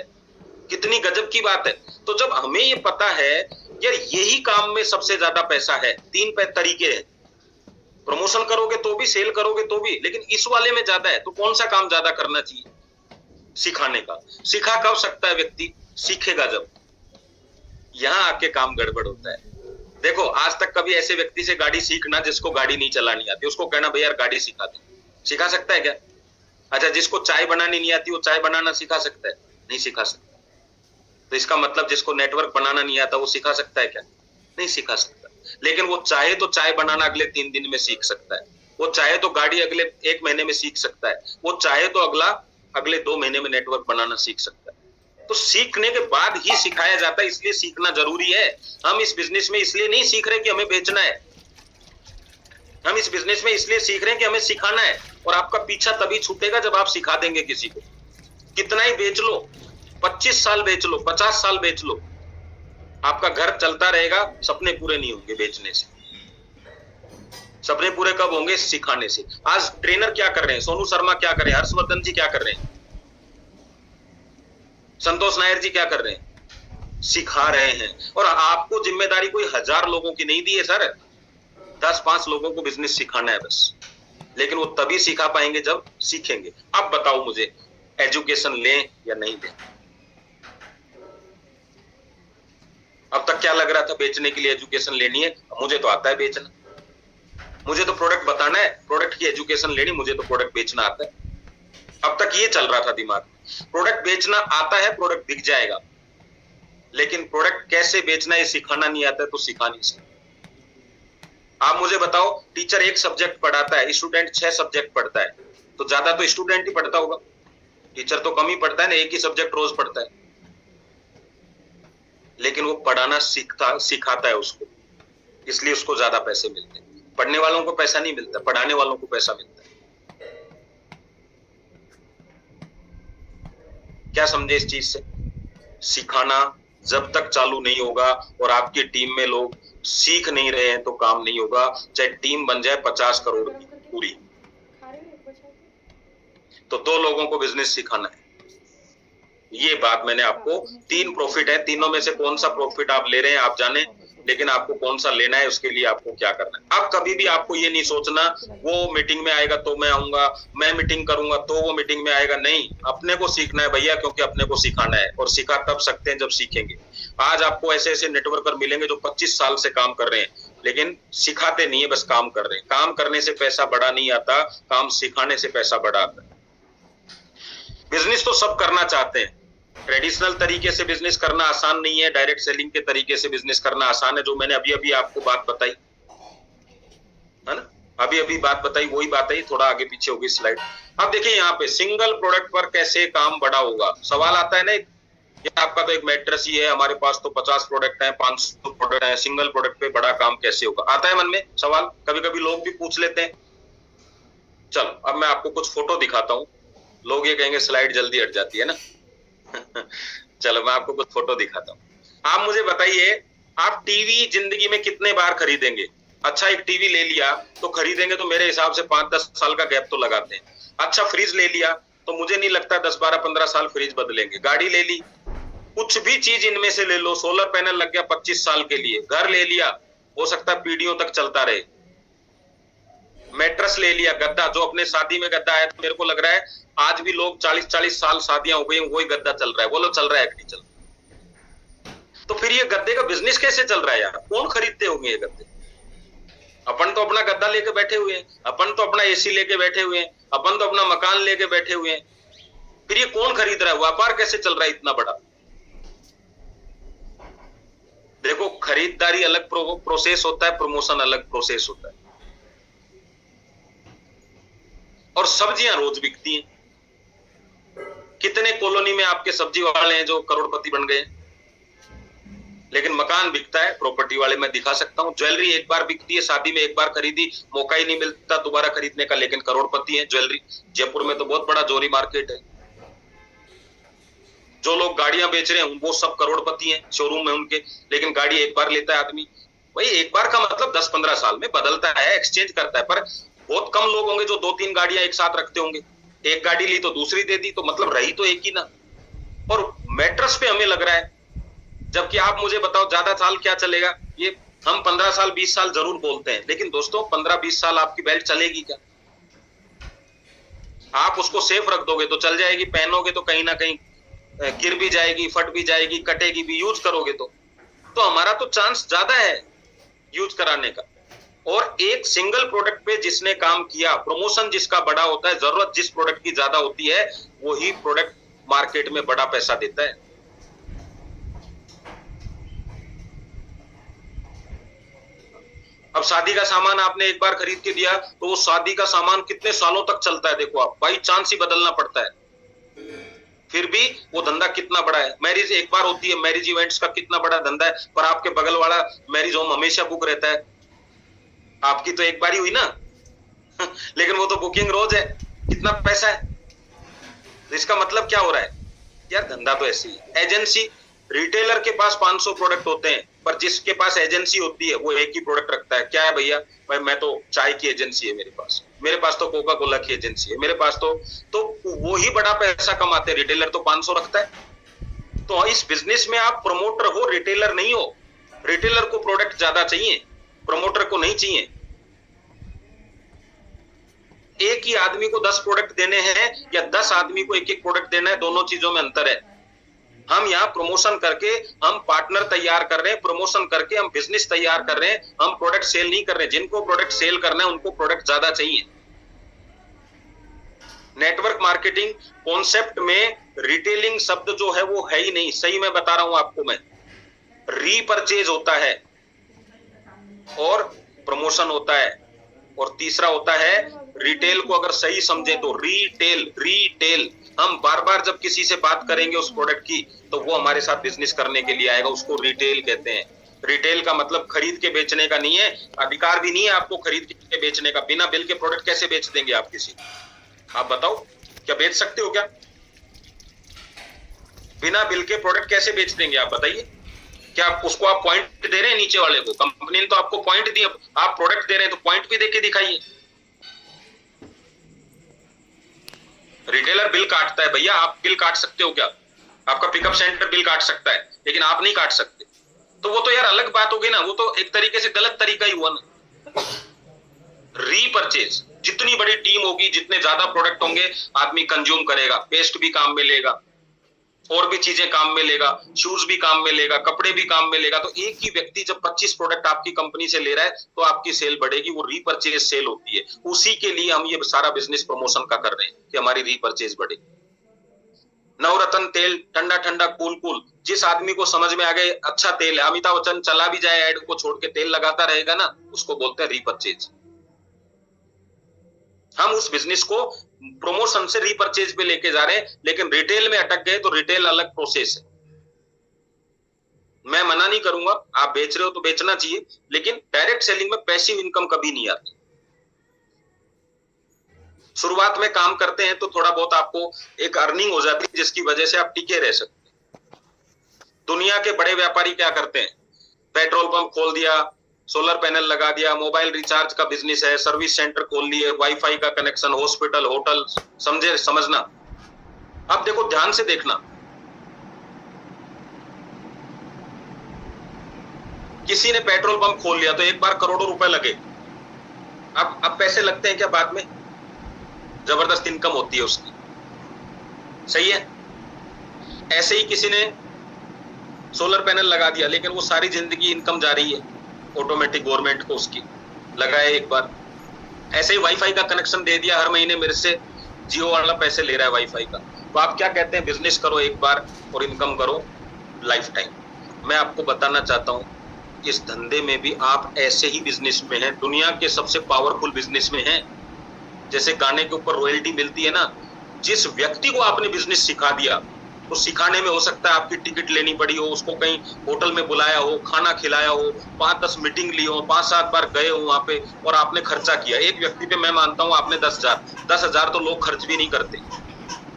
कितनी गजब की बात है। तो जब हमें ये पता है यार यही काम में सबसे ज्यादा पैसा है, तीन तरीके हैं, प्रमोशन करोगे तो भी, सेल करोगे तो भी, लेकिन इस वाले में ज्यादा है, तो कौन सा काम ज्यादा करना चाहिए? सिखाने का। सिखा कब सकता है व्यक्ति? सीखेगा जब। यहां आके काम गड़बड़ होता है। देखो आज तक कभी ऐसे व्यक्ति से गाड़ी सीखना जिसको गाड़ी नहीं चलानी आती, उसको कहना भैया यार गाड़ी सिखा दे, सिखा सकता है क्या? अच्छा, जिसको चाय बनानी नहीं आती वो चाय बनाना सिखा सकता है? नहीं सिखा सकता। तो इसका मतलब जिसको नेटवर्क बनाना नहीं आता वो सिखा सकता है क्या? नहीं सिखा सकता। लेकिन वो चाहे तो चाय बनाना अगले 3 दिन में सीख सकता है, वो चाहे तो गाड़ी अगले 1 महीने में सीख सकता है, वो चाहे तो अगले 2 महीने में नेटवर्क बनाना सीख सकता है। तो सीखने के बाद ही सिखाया जाता है, इसलिए सीखना जरूरी है। हम इस बिजनेस में इसलिए नहीं सीख रहे कि हमें बेचना है, हम इस बिजनेस में इसलिए सीख रहे हैं कि हमें सिखाना है। और आपका पीछा तभी छूटेगा जब आप सिखा देंगे किसी को। कितना ही बेच लो, 25 साल बेच लो, 50 साल बेच लो, आपका घर चलता रहेगा, सपने पूरे नहीं होंगे बेचने से। सपने पूरे कब होंगे? सिखाने से। आज ट्रेनर क्या कर रहे हैं? सोनू शर्मा क्या कर रहे हैं? हर्षवर्धन जी क्या कर रहे हैं? संतोष नायर जी क्या कर रहे हैं? सिखा रहे हैं। और आपको जिम्मेदारी कोई 1000 लोगों की नहीं दी है सर, 10-5 लोगों को बिजनेस सिखाना है बस। लेकिन वो तभी सिखा पाएंगे जब सीखेंगे। अब बताओ मुझे, एजुकेशन लें या नहीं लें? अब तक क्या लग रहा था बेचने के लिए एजुकेशन लेनी है? मुझे तो आता है बेचना, मुझे तो प्रोडक्ट बताना है, प्रोडक्ट की एजुकेशन लेनी, मुझे तो प्रोडक्ट बेचना आता है। अब तक ये चल रहा था दिमाग में, प्रोडक्ट बेचना आता है, प्रोडक्ट बिक जाएगा, लेकिन प्रोडक्ट कैसे बेचना है सिखाना नहीं आता है तो सिखा नहीं सकते। आप मुझे बताओ, टीचर एक सब्जेक्ट पढ़ाता है, स्टूडेंट 6 सब्जेक्ट पढ़ता है, तो ज्यादा तो स्टूडेंट ही पढ़ता होगा, टीचर तो कम ही पढ़ता है ना, एक ही सब्जेक्ट रोज पढ़ता है। लेकिन वो पढ़ाना सिखाता है उसको, इसलिए उसको ज्यादा पैसे मिलते हैं। पढ़ने वालों को पैसा नहीं मिलता, पढ़ाने वालों को पैसा मिलता है। क्या समझे इस चीज से? सिखाना जब तक चालू नहीं होगा और आपकी टीम में लोग सीख नहीं रहे हैं तो काम नहीं होगा, चाहे टीम बन जाए 50 करोड़ की पूरी, तो 2 लोगों को बिजनेस सिखाना है। ये बात मैंने आपको, 3 प्रॉफिट है, तीनों में से कौन सा प्रॉफिट आप ले रहे हैं आप जाने, लेकिन आपको कौन सा लेना है उसके लिए आपको क्या करना है। अब कभी भी आपको ये नहीं सोचना वो मीटिंग में आएगा तो मैं आऊंगा, मैं मीटिंग करूंगा तो वो मीटिंग में आएगा। नहीं, अपने को सीखना है भैया, क्योंकि अपने को सिखाना है, और सिखा तब सकते हैं जब सीखेंगे। आज आपको ऐसे ऐसे नेटवर्कर मिलेंगे जो 25 साल से काम कर रहे हैं, लेकिन सिखाते नहीं है, बस काम कर रहे हैं। काम करने से पैसा बड़ा नहीं आता, काम सिखाने से पैसा बड़ा आता है। बिजनेस तो सब करना चाहते हैं, ट्रेडिशनल तरीके से बिजनेस करना आसान नहीं है, डायरेक्ट सेलिंग के तरीके से बिजनेस करना आसान है। जो मैंने अभी अभी आपको बात बताई है ना, अभी अभी बात बताई, वही बात है, थोड़ा आगे पीछे होगी स्लाइड। अब देखिए यहाँ पे सिंगल प्रोडक्ट पर कैसे काम बड़ा होगा, सवाल आता है ना। आपका तो एक मैट्रेस ही है, हमारे पास तो 50 प्रोडक्ट हैं, 500 प्रोडक्ट हैं, सिंगल प्रोडक्ट पे बड़ा काम कैसे होगा, आता है मन में सवाल। कभी कभी लोग भी पूछ लेते हैं। चलो अब मैं आपको कुछ फोटो दिखाता हूँ, लोग ये कहेंगे स्लाइड जल्दी हट जाती है ना। चलो मैं आपको कुछ फोटो दिखाता हूँ। आप मुझे बताइए, आप टीवी जिंदगी में कितने बार खरीदेंगे? अच्छा एक टीवी ले लिया तो खरीदेंगे तो मेरे हिसाब से 5-10 साल का गैप तो लगाते हैं। अच्छा फ्रिज ले लिया तो मुझे नहीं लगता 10-12-15 साल फ्रिज बदलेंगे। गाड़ी ले ली, कुछ भी चीज इनमें से ले लो, सोलर पैनल लग गया 25 साल के लिए, घर ले लिया हो सकता है पीढ़ियों तक चलता रहे। मैट्रेस ले लिया, गद्दा, जो अपने शादी में गद्दा आया, तो मेरे को लग रहा है आज भी लोग 40-40 साल शादियां हो गई, वही गद्दा चल रहा है। बोलो चल रहा है कि नहीं चल रहा? तो फिर ये गद्दे का बिजनेस कैसे चल रहा है यार? कौन खरीदते होंगे ये गद्दे? अपन तो अपना गद्दा लेके बैठे हुए हैं, अपन तो अपना एसी लेके बैठे हुए हैं, अपन तो अपना मकान लेके बैठे हुए हैं, फिर ये कौन खरीद रहा है? व्यापार कैसे चल रहा है इतना बड़ा? देखो खरीदारी अलग प्रोसेस होता है, प्रमोशन अलग प्रोसेस होता है। और सब्जियां रोज बिकती हैं। कितने कॉलोनी में आपके सब्जी वाले हैं जो करोड़पति बन गए, लेकिन मकान बिकता है, प्रॉपर्टी वाले मैं दिखा सकता हूं। ज्वेलरी एक बार बिकती है, शादी में एक बार खरीदी, मौका ही नहीं मिलता दोबारा खरीदने का, लेकिन करोड़पति है ज्वेलरी। जयपुर में तो बहुत बड़ा जोरी मार्केट है। जो लोग गाड़ियां बेच रहे हैं वो सब करोड़पति हैं, शोरूम में उनके, लेकिन गाड़ी एक बार लेता है आदमी। भाई एक बार का मतलब 10-15 साल में बदलता है, एक्सचेंज करता है, पर बहुत कम लोग होंगे जो 2-3 गाड़ियां एक साथ रखते होंगे। एक गाड़ी ली तो दूसरी दे दी, तो मतलब रही तो एक ही ना। और मैट्रेस पे हमें लग रहा है, जबकि आप मुझे बताओ ज्यादा साल क्या चलेगा। ये हम 15 साल 20 साल जरूर बोलते हैं, लेकिन दोस्तों 15-20 साल आपकी बेल्ट चलेगी क्या? आप उसको सेफ रख दोगे तो चल जाएगी, पहनोगे तो कहीं ना कहीं गिर भी जाएगी, फट भी जाएगी, कटेगी भी, यूज करोगे तो हमारा तो चांस ज्यादा है यूज कराने का। और एक सिंगल प्रोडक्ट पे जिसने काम किया, प्रमोशन जिसका बड़ा होता है, जरूरत जिस प्रोडक्ट की ज्यादा होती है, वही प्रोडक्ट मार्केट में बड़ा पैसा देता है। अब शादी का सामान आपने एक बार खरीद के दिया तो वो शादी का सामान कितने सालों तक चलता है, देखो आप, बाई चांस ही बदलना पड़ता है, फिर भी वो धंधा कितना बड़ा है। मैरिज एक बार होती है, मैरिज इवेंट्स का कितना बड़ा धंधा है, पर आपके बगल वाला मैरिज होम हमेशा बुक रहता है। आपकी तो एक बार ही हुई ना लेकिन वो तो बुकिंग रोज है, कितना पैसा है। इसका मतलब क्या हो रहा है यार, धंधा तो ऐसी है। एजेंसी, रिटेलर के पास 500 प्रोडक्ट होते हैं, पर जिसके पास एजेंसी होती है वो एक ही प्रोडक्ट रखता है। क्या है भैया? भाई मैं तो चाय की एजेंसी है मेरे पास तो कोका कोला की एजेंसी है, मेरे पास तो वो ही बड़ा पैसा कमाते हैं। रिटेलर तो 500 रखता है। तो इस बिजनेस में आप प्रमोटर हो, रिटेलर नहीं हो। रिटेलर को प्रोडक्ट ज्यादा चाहिए, प्रमोटर को नहीं चाहिए। एक ही आदमी को 10 प्रोडक्ट देने हैं या 10 आदमी को एक एक प्रोडक्ट देना है, दोनों चीजों में अंतर है। हम यहाँ प्रमोशन करके हम पार्टनर तैयार कर रहे हैं, प्रमोशन करके हम बिजनेस तैयार कर रहे हैं, हम प्रोडक्ट सेल नहीं कर रहे हैं। जिनको प्रोडक्ट सेल करना है उनको प्रोडक्ट ज्यादा चाहिए। नेटवर्क मार्केटिंग कॉन्सेप्ट में रिटेलिंग शब्द जो है वो है ही नहीं, सही मैं बता रहा हूं आपको। मैं रीपरचेज होता है और प्रमोशन होता है, और तीसरा होता है रिटेल को अगर सही समझे तो रिटेल। हम बार बार जब किसी से बात करेंगे उस प्रोडक्ट की तो वो हमारे साथ बिजनेस करने के लिए आएगा, उसको रिटेल कहते हैं। रिटेल का मतलब खरीद के बेचने का नहीं है, अधिकार भी नहीं है आपको खरीद के बेचने का। बिना बिल के प्रोडक्ट कैसे बेच देंगे आप किसी? आप बताओ, क्या बेच सकते हो क्या? बिना बिल के प्रोडक्ट कैसे बेच देंगे आप बताइए? क्या उसको आप पॉइंट दे रहे हैं नीचे वाले को? कंपनी ने तो आपको पॉइंट दिया, आप प्रोडक्ट दे रहे हैं तो पॉइंट भी देके दिखाइए। रिटेलर बिल काटता है भैया, आप बिल काट सकते हो क्या? आपका पिकअप सेंटर बिल काट सकता है, लेकिन आप नहीं काट सकते। तो वो तो यार अलग बात होगी ना, वो तो एक तरीके से गलत तरीका ही हुआ ना। रीपरचेज, जितनी बड़ी टीम होगी, जितने ज्यादा प्रोडक्ट होंगे, आदमी कंज्यूम करेगा, पेस्ट भी काम में लेगा, और भी चीजें काम में लेगा, शूज भी काम में लेगा, कपड़े भी काम में लेगा। तो एक ही व्यक्ति जब 25 प्रोडक्ट आपकी कंपनी से ले रहा है तो आपकी सेल बढ़ेगी, वो रीपरचेज सेल होती है। उसी के लिए हम ये सारा बिजनेस प्रमोशन का कर रहे हैं कि हमारी रीपरचेज बढ़े। नवरत्न तेल, ठंडा ठंडा कूल कूल, जिस आदमी को समझ में आ गए अच्छा तेल है, अमिताभ बच्चन चला भी जाए एड को छोड़ के तेल लगाता रहेगा ना, उसको बोलते हैं रीपरचेज। हम उस बिजनेस को प्रमोशन से रीपरचेज पे लेके जा रहे हैं, लेकिन रिटेल में अटक गए तो रिटेल अलग प्रोसेस है। मैं मना नहीं करूंगा, आप बेच रहे हो तो बेचना चाहिए, लेकिन डायरेक्ट सेलिंग में पैसिव इनकम कभी नहीं आती। शुरुआत में काम करते हैं तो थोड़ा बहुत आपको एक अर्निंग हो जाती है, जिसकी वजह से आप टिके रह सकते हैं। दुनिया के बड़े व्यापारी क्या करते हैं? पेट्रोल पंप खोल दिया, सोलर पैनल लगा दिया, मोबाइल रिचार्ज का बिजनेस है, सर्विस सेंटर खोल लिए, वाईफाई का कनेक्शन, हॉस्पिटल, होटल, समझे? समझना। अब देखो, ध्यान से देखना, किसी ने पेट्रोल पंप खोल लिया तो एक बार करोड़ों रुपए लगे। अब पैसे लगते हैं क्या बाद में? जबरदस्त इनकम होती है उसकी, सही है। ऐसे ही किसी ने सोलर पैनल लगा दिया, लेकिन वो सारी जिंदगी इनकम जा रही है ऑटोमेटिक, गवर्नमेंट को उसकी लगाए एक बार। ऐसे ही वाईफाई का कनेक्शन दे दिया, हर महीने मेरे से जियो वाला पैसे ले रहा है वाईफाई का। तो आप क्या कहते हैं? बिजनेस करो एक बार और इनकम करो लाइफ टाइम। मैं आपको बताना चाहता हूं, इस धंधे में भी आप ऐसे ही बिजनेस में हैं, दुनिया के सबसे पावरफुल बिजनेस में हैं। जैसे गाने के ऊपर रॉयल्टी मिलती है ना, जिस व्यक्ति को आपने बिजनेस सिखा दिया, तो सिखाने में हो सकता है आपकी टिकट लेनी पड़ी हो, उसको कहीं होटल में बुलाया हो, खाना खिलाया हो, 5-10 मीटिंग ली हो, 5-7 बार गए हो वहां पे, और आपने खर्चा किया। एक व्यक्ति पे मैं मानता हूं आपने 10,000 तो लोग खर्च भी नहीं करते,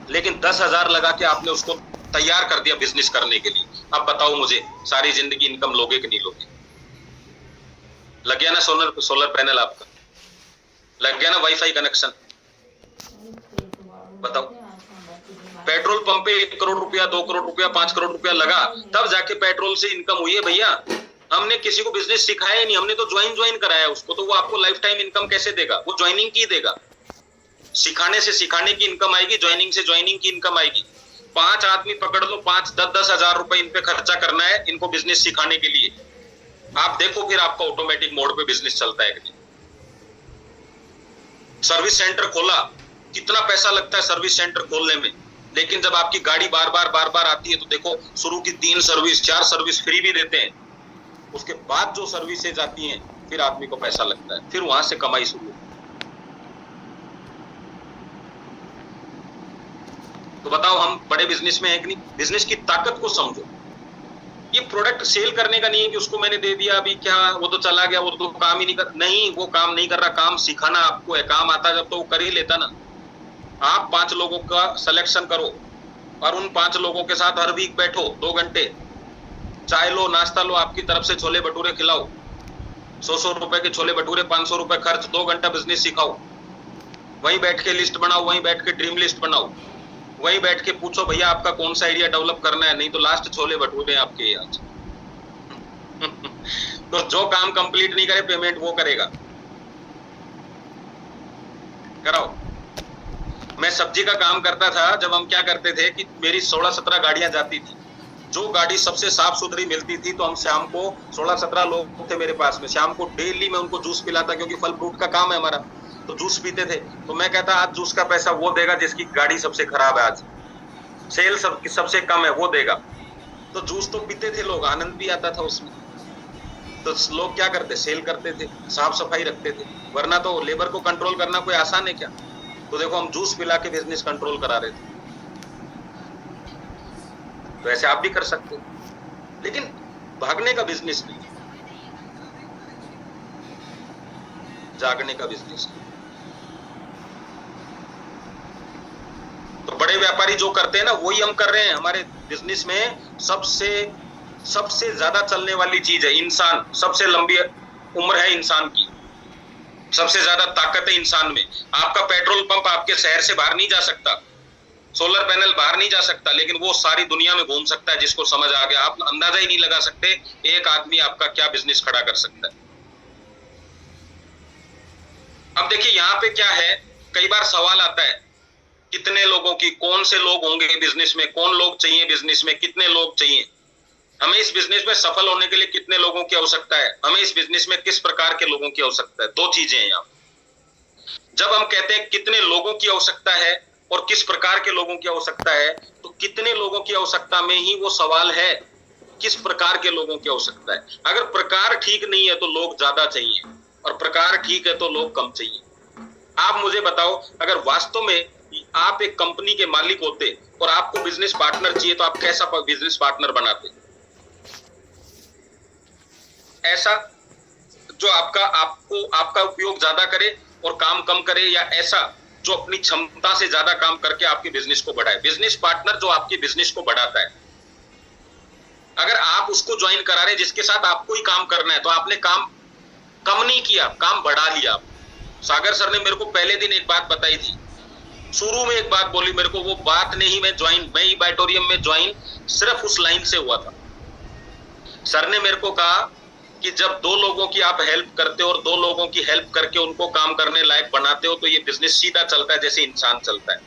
लेकिन 10,000 लगा के आपने उसको तैयार कर दिया बिजनेस करने के लिए। अब बताओ मुझे, सारी जिंदगी इनकम लोगे कि नहीं लोगे? लग गया ना सोलर पैनल आपका, लग गया ना वाईफाई कनेक्शन, बताओ। पेट्रोल पंप पे 1 करोड़ रुपया, 2 करोड़ रुपया, 5 करोड़ रुपया लगा, तब जाके पेट्रोल से इनकम हुई है भैया। हमने किसी को बिजनेस सिखाया ही नहीं, हमने तो ज्वाइन कराया उसको, तो वो आपको लाइफ टाइम इनकम कैसे देगा? वो ज्वाइनिंग की देगा। सिखाने से सिखाने की इनकम आएगी, ज्वाइनिंग से ज्वाइनिंग की इनकम आएगी। 5 आदमी पकड़ लो, 5-10 हजार रुपए इन पे खर्चा करना है इनको बिजनेस सिखाने के लिए। आप देखो फिर आपका ऑटोमेटिक मोड पे बिजनेस चलता है कि नहीं। सर्विस सेंटर खोला, कितना पैसा लगता है सर्विस सेंटर खोलने में, लेकिन जब आपकी गाड़ी बार बार आती है तो देखो, शुरू की 3 सर्विस 4 सर्विस फ्री भी देते हैं, उसके बाद जो सर्विसेज आती हैं फिर आदमी को पैसा लगता है, फिर वहां से कमाई शुरू। तो बताओ हम बड़े बिजनेस में है कि नहीं? बिजनेस की ताकत को समझो। ये प्रोडक्ट सेल करने का नहीं है कि उसको मैंने दे दिया, अभी क्या वो तो चला गया, वो तो काम ही नहीं कर, नहीं, वो काम नहीं कर रहा, काम सिखाना आपको है। काम आता जब तो वो कर ही लेता ना। आप 5 लोगों का सिलेक्शन करो और उन 5 लोगों के साथ हर वीक बैठो 2 घंटे, चाय लो, नाश्ता लो, आपकी तरफ से छोले भटूरे खिलाओ, 100 रुपए के छोले भटूरे, 500 रुपए खर्च, 2 घंटा बिजनेस सिखाओ। वहीं बैठ के लिस्ट बनाओ, वहीं बैठ के ड्रीम लिस्ट बनाओ, वहीं बैठ के पूछो भैया आपका कौन सा एरिया डेवलप करना है, नहीं तो लास्ट छोले भटूरे आपके आज। तो जो काम कंप्लीट नहीं करे पेमेंट वो करेगा। कराओ। मैं सब्जी का काम करता था, जब हम क्या करते थे कि मेरी 16-17 गाड़ियां जाती थी, जो गाड़ी सबसे साफ सुथरी मिलती थी तो हम शाम को 16-17 लोग थे मेरे पास में, शाम को डेली मैं उनको जूस पिलाता, क्योंकि फल फ्रूट का काम है हमारा, तो जूस पीते थे। तो मैं कहता आज जूस का पैसा वो देगा जिसकी गाड़ी सबसे खराब है, आज सेल सबसे कम है वो देगा। तो जूस तो पीते थे लोग, आनंद भी आता था उसमें। तो लोग क्या करते, सेल करते थे, साफ सफाई रखते थे, वरना तो लेबर को कंट्रोल करना कोई आसान है क्या? तो देखो हम जूस पिला के बिजनेस कंट्रोल करा रहे थे। तो ऐसे आप भी कर सकते हो, लेकिन भागने का बिजनेस नहीं, जागने का बिजनेस। तो बड़े व्यापारी जो करते हैं ना वही हम कर रहे हैं। हमारे बिजनेस में सबसे ज्यादा चलने वाली चीज है इंसान, सबसे लंबी उम्र है इंसान की, सबसे ज्यादा ताकत है इंसान में। आपका पेट्रोल पंप आपके शहर से बाहर नहीं जा सकता, सोलर पैनल बाहर नहीं जा सकता, लेकिन वो सारी दुनिया में घूम सकता है। जिसको समझ आ गया, आप अंदाजा ही नहीं लगा सकते एक आदमी आपका क्या बिजनेस खड़ा कर सकता है। अब देखिए यहाँ पे क्या है, कई बार सवाल आता है कितने लोगों की, कौन से लोग होंगे बिजनेस में, कौन लोग चाहिए बिजनेस में, कितने लोग चाहिए, हमें इस बिजनेस में सफल होने के लिए कितने लोगों की आवश्यकता है, हमें इस बिजनेस में किस प्रकार के लोगों की आवश्यकता है। 2 चीजें हैं यहाँ। जब हम कहते हैं कितने लोगों की आवश्यकता है और किस प्रकार के लोगों की आवश्यकता है, तो कितने लोगों की आवश्यकता में ही वो सवाल है किस प्रकार के लोगों की आवश्यकता है। अगर प्रकार ठीक नहीं है तो लोग ज्यादा चाहिए, और प्रकार ठीक है तो लोग कम चाहिए। आप मुझे बताओ, अगर वास्तव में आप एक कंपनी के मालिक होते और आपको बिजनेस पार्टनर चाहिए तो आप कैसा बिजनेस पार्टनर बनाते? ऐसा जो आपका उपयोग ज्यादा करे और काम कम करे, या ऐसा जो अपनी क्षमता से ज्यादा काम करके आपके बिजनेस को बढ़ाए? बिजनेस पार्टनर जो आपके बिजनेस को बढ़ाता है। अगर आप उसको ज्वाइन करा रहे जिसके साथ आपको ही काम करना है, तो आपने काम कम नहीं किया, काम बढ़ा लिया। सागर सर ने मेरे को पहले दिन एक बात बताई थी, शुरू में एक बात बोली मेरे को, वो बात नहीं मैं इबाटोरियम में ज्वाइन सिर्फ उस लाइन से हुआ था। सर ने मेरे को कहा कि जब 2 लोगों की आप हेल्प करते हो और 2 लोगों की हेल्प करके उनको काम करने लायक बनाते हो तो ये बिजनेस सीधा चलता है जैसे इंसान चलता है।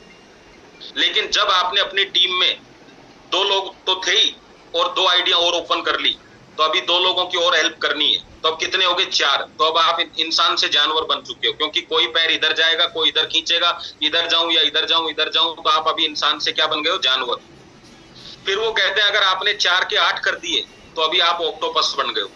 लेकिन जब आपने अपनी टीम में 2 लोग तो थे ही और 2 आइडिया और ओपन कर ली, तो अभी 2 लोगों की और हेल्प करनी है, तो अब कितने हो गए? 4। तो अब आप इंसान से जानवर बन चुके हो, क्योंकि कोई पैर इधर जाएगा, कोई इधर खींचेगा, इधर जाऊं या इधर जाऊं, तो आप अभी इंसान से क्या बन गए हो? जानवर। फिर वो कहते हैं अगर आपने 4 के 8 कर दिए तो अभी आप ऑक्टोपस बन गए हो।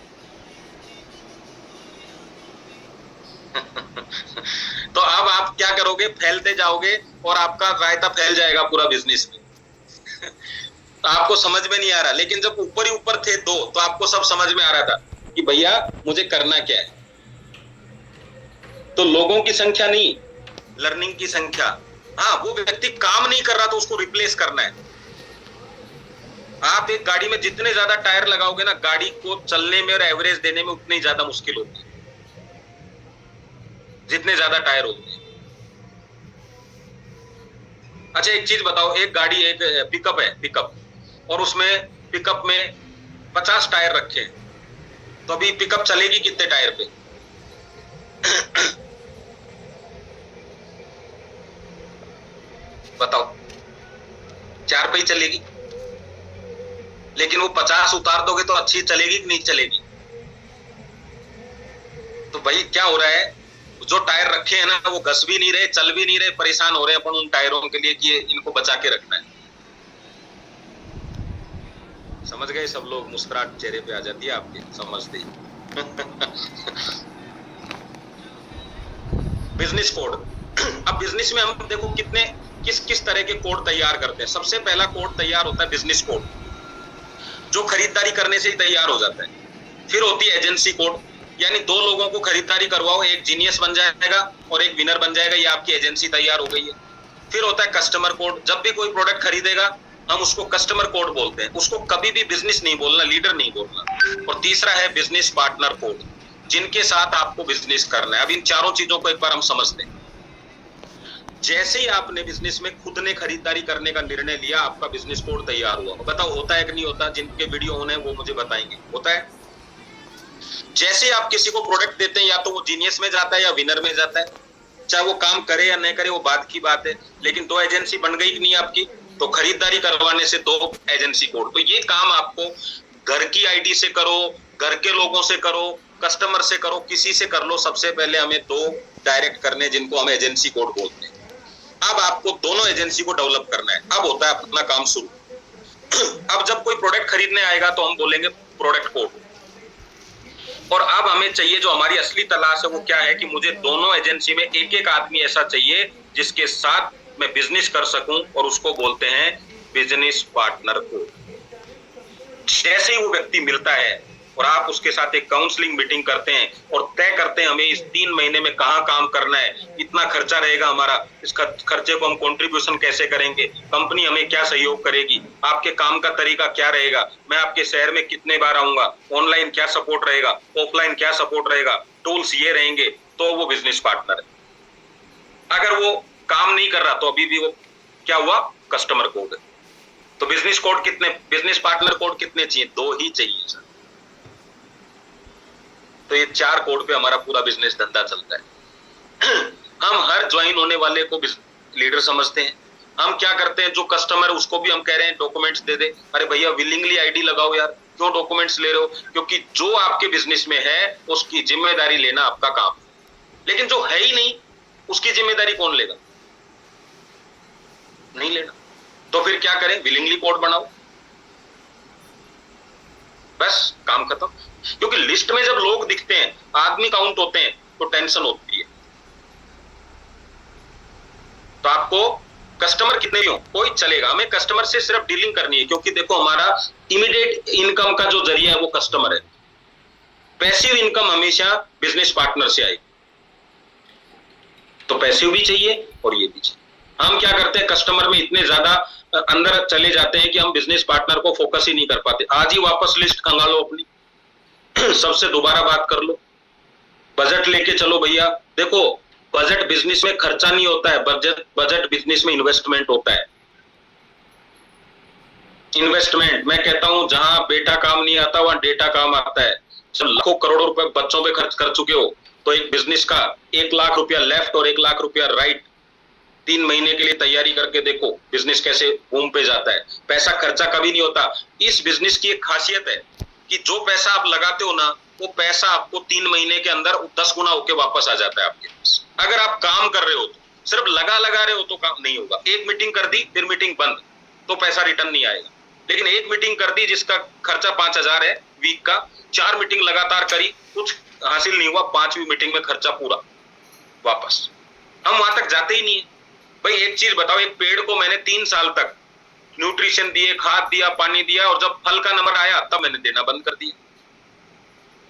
तो अब आप क्या करोगे? फैलते जाओगे और आपका रायता फैल जाएगा पूरा बिजनेस में। तो आपको समझ में नहीं आ रहा, लेकिन जब ऊपर ही ऊपर थे 2 तो आपको सब समझ में आ रहा था कि भैया मुझे करना क्या है। तो लोगों की संख्या नहीं, लर्निंग की संख्या। हाँ, वो व्यक्ति काम नहीं कर रहा तो उसको रिप्लेस करना है। आप एक गाड़ी में जितने ज्यादा टायर लगाओगे ना, गाड़ी को चलने में और एवरेज देने में उतनी ज्यादा मुश्किल होती है, जितने ज्यादा टायर होते हैं। अच्छा एक चीज बताओ, एक गाड़ी, एक पिकअप है, पिकअप, और उसमें पिकअप में 50 टायर रखे हैं, तो अभी पिकअप चलेगी कितने टायर पे? बताओ, 4 पे ही चलेगी। लेकिन वो 50 उतार दोगे तो अच्छी चलेगी कि नहीं चलेगी? तो भाई क्या हो रहा है, जो टायर रखे हैं ना वो घस भी नहीं रहे, चल भी नहीं रहे, परेशान हो रहे हैं अपन उन टायरों के लिए कि इनको बचा के रखना है। समझ गए सब लोग? मुस्कुराहट चेहरे पे आ जाती है आपके समझते ही। Business code. अब बिजनेस में हम देखो कितने किस किस तरह के कोड तैयार करते हैं। सबसे पहला कोड तैयार होता है बिजनेस कोड, जो खरीदारी करने से ही तैयार हो जाता है। फिर होती है एजेंसी कोड, यानी दो लोगों को खरीदारी करवाओ, एक जीनियस बन जाएगा और एक विनर बन जाएगा, ये आपकी एजेंसी तैयार हो गई है। फिर होता है कस्टमर कोड, जब भी कोई प्रोडक्ट खरीदेगा हम उसको कस्टमर कोड बोलते हैं, उसको कभी भी बिजनेस नहीं बोलना, लीडर नहीं बोलना। और तीसरा है बिजनेस पार्टनर कोड, जिनके साथ आपको बिजनेस करना है। अब इन चारों चीजों को एक बार हम समझते हैं। जैसे ही आपने बिजनेस में खुद ने खरीदारी करने का निर्णय लिया, आपका बिजनेस कोड तैयार हुआ। बताओ होता है कि नहीं होता? जिनके वीडियो होने वो मुझे बताएंगे, होता है। जैसे आप किसी को प्रोडक्ट देते हैं, या तो वो जीनियस में जाता है या विनर में जाता है, चाहे वो काम करे या नहीं करे वो बात की बात है, लेकिन दो एजेंसी बन गई कि नहीं आपकी? तो खरीदारी करवाने से दो एजेंसी कोड। तो ये काम आपको घर की आईडी से करो, घर के लोगों से करो, कस्टमर से करो, किसी से कर लो, सबसे पहले हमें दो डायरेक्ट करने, जिनको हम एजेंसी कोड बोलते हैं। अब आपको दोनों एजेंसी को डेवलप करना है। अब होता है अपना काम शुरू। अब जब कोई प्रोडक्ट खरीदने आएगा तो हम बोलेंगे प्रोडक्ट कोड। और अब हमें चाहिए, जो हमारी असली तलाश है वो क्या है, कि मुझे दोनों एजेंसी में एक एक आदमी ऐसा चाहिए जिसके साथ मैं बिजनेस कर सकूं, और उसको बोलते हैं बिजनेस पार्टनर कोड। जैसे ही वो व्यक्ति मिलता है और आप उसके साथ एक काउंसलिंग मीटिंग करते हैं और तय करते हैं हमें इस 3 महीने में कहाँ काम करना है, इतना खर्चा रहेगा हमारा, इस खर्चे को हम कंट्रीब्यूशन कैसे करेंगे, कंपनी हमें क्या सहयोग करेगी, आपके काम का तरीका क्या रहेगा, मैं आपके शहर में कितने बार आऊंगा, ऑनलाइन क्या सपोर्ट रहेगा, ऑफलाइन क्या सपोर्ट रहेगा, टूल्स ये रहेंगे, तो वो बिजनेस पार्टनर है। अगर वो काम नहीं कर रहा तो अभी भी वो क्या हुआ, कस्टमर कोड है। तो बिजनेस कोड कितने, बिजनेस पार्टनर कोड कितने चाहिए? 2 ही चाहिए सर। तो ये 4 कोड पे हमारा पूरा बिजनेस धंधा चलता है। हम हर ज्वाइन होने वाले को लीडर समझते हैं। हम क्या करते हैं, जो कस्टमर है उसको भी हम कह रहे हैं डॉक्यूमेंट्स दे दे। अरे भैया विलिंगली आईडी लगाओ यार, क्यों डॉक्यूमेंट्स ले रहे हो? क्योंकि जो आपके बिजनेस में है उसकी जिम्मेदारी लेना आपका काम, लेकिन जो है ही नहीं उसकी जिम्मेदारी कौन लेगा? नहीं लेना। तो फिर क्या करें, विलिंगली कोड बनाओ, बस काम खत्म। क्योंकि लिस्ट में जब लोग दिखते हैं, आदमी काउंट होते हैं, तो टेंशन होती है। तो आपको कस्टमर कितने भी हो कोई चलेगा, हमें कस्टमर से सिर्फ डीलिंग करनी है। क्योंकि देखो हमारा इमीडिएट इनकम का जो जरिया है वो कस्टमर है। पैसिव इनकम हमेशा बिजनेस पार्टनर से आएगी। तो पैसिव भी चाहिए और ये भी चाहिए। हम क्या करते हैं, कस्टमर में इतने ज्यादा अंदर चले जाते हैं कि हम बिजनेस पार्टनर को फोकस ही नहीं कर पाते। आज ही वापस लिस्ट खंगालो अपनी, सबसे दोबारा बात कर लो, बजट लेके चलो भैया। देखो बजट बिजनेस में खर्चा नहीं होता है, बजट बिजनेस में इन्वेस्टमेंट होता है। इन्वेस्टमेंट, मैं कहता हूं जहां बेटा काम नहीं आता वहां डेटा काम आता है। सब लाखों करोड़ों रुपए बच्चों पे खर्च कर चुके हो, तो एक बिजनेस का 1 लाख रुपया लेफ्ट और 1 लाख रुपया राइट 3 महीने के लिए तैयारी करके देखो बिजनेस कैसे बूम पे जाता है। पैसा खर्चा कभी नहीं होता। इस बिजनेस की एक खासियत है कि जो पैसा आप लगाते हो ना, वो पैसा आपको 3 महीने के अंदर 10 गुना होके वापस आ जाता है आपके पास। अगर आप काम कर रहे हो तो, सिर्फ लगा रहे हो तो काम नहीं होगा। एक मीटिंग कर दी फिर मीटिंग बंद, तो पैसा रिटर्न नहीं आएगा। लेकिन एक मीटिंग कर दी जिसका खर्चा 5,000 है वीक का, 4 मीटिंग लगातार करी, कुछ हासिल नहीं हुआ, 5वीं मीटिंग में खर्चा पूरा वापस। हम वहां तक जाते ही नहीं है। भाई एक चीज बताओ, एक पेड़ को मैंने 3 साल तक न्यूट्रिशन दिए, खाद दिया, पानी दिया, और जब फल का नंबर आया तब मैंने देना बंद कर दिया।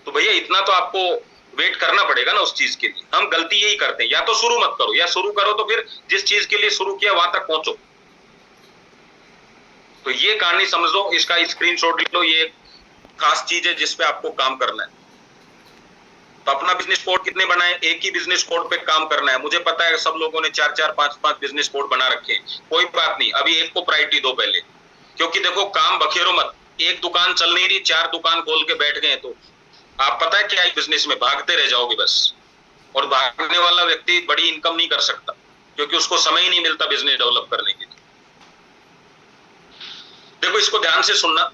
तो भैया इतना तो आपको वेट करना पड़ेगा ना उस चीज के लिए। हम गलती यही करते हैं, या तो शुरू मत करो, या शुरू करो तो फिर जिस चीज के लिए शुरू किया वहां तक पहुंचो। तो ये कहानी समझ लो, इसका स्क्रीनशॉट ले लो, ये खास चीज है जिसपे आपको काम करना है। तो अपना बिजनेस कोड कितने बनाए? एक ही बिजनेस कोड पे काम करना है। मुझे पता है सब लोगों ने 4-4, 5-5 बिजनेस कोड बना रखे हैं, कोई बात नहीं, अभी एक को प्रायोरिटी दो पहले, क्योंकि देखो काम बखेरो मत। एक दुकान चल नहीं रही, 4 दुकान खोल के बैठ गए तो आप पता है क्या है बिजनेस में, भागते रह जाओगे बस। और भागने वाला व्यक्ति बड़ी इनकम नहीं कर सकता, क्योंकि उसको समय ही नहीं मिलता बिजनेस डेवलप करने के लिए। देखो इसको ध्यान से सुनना।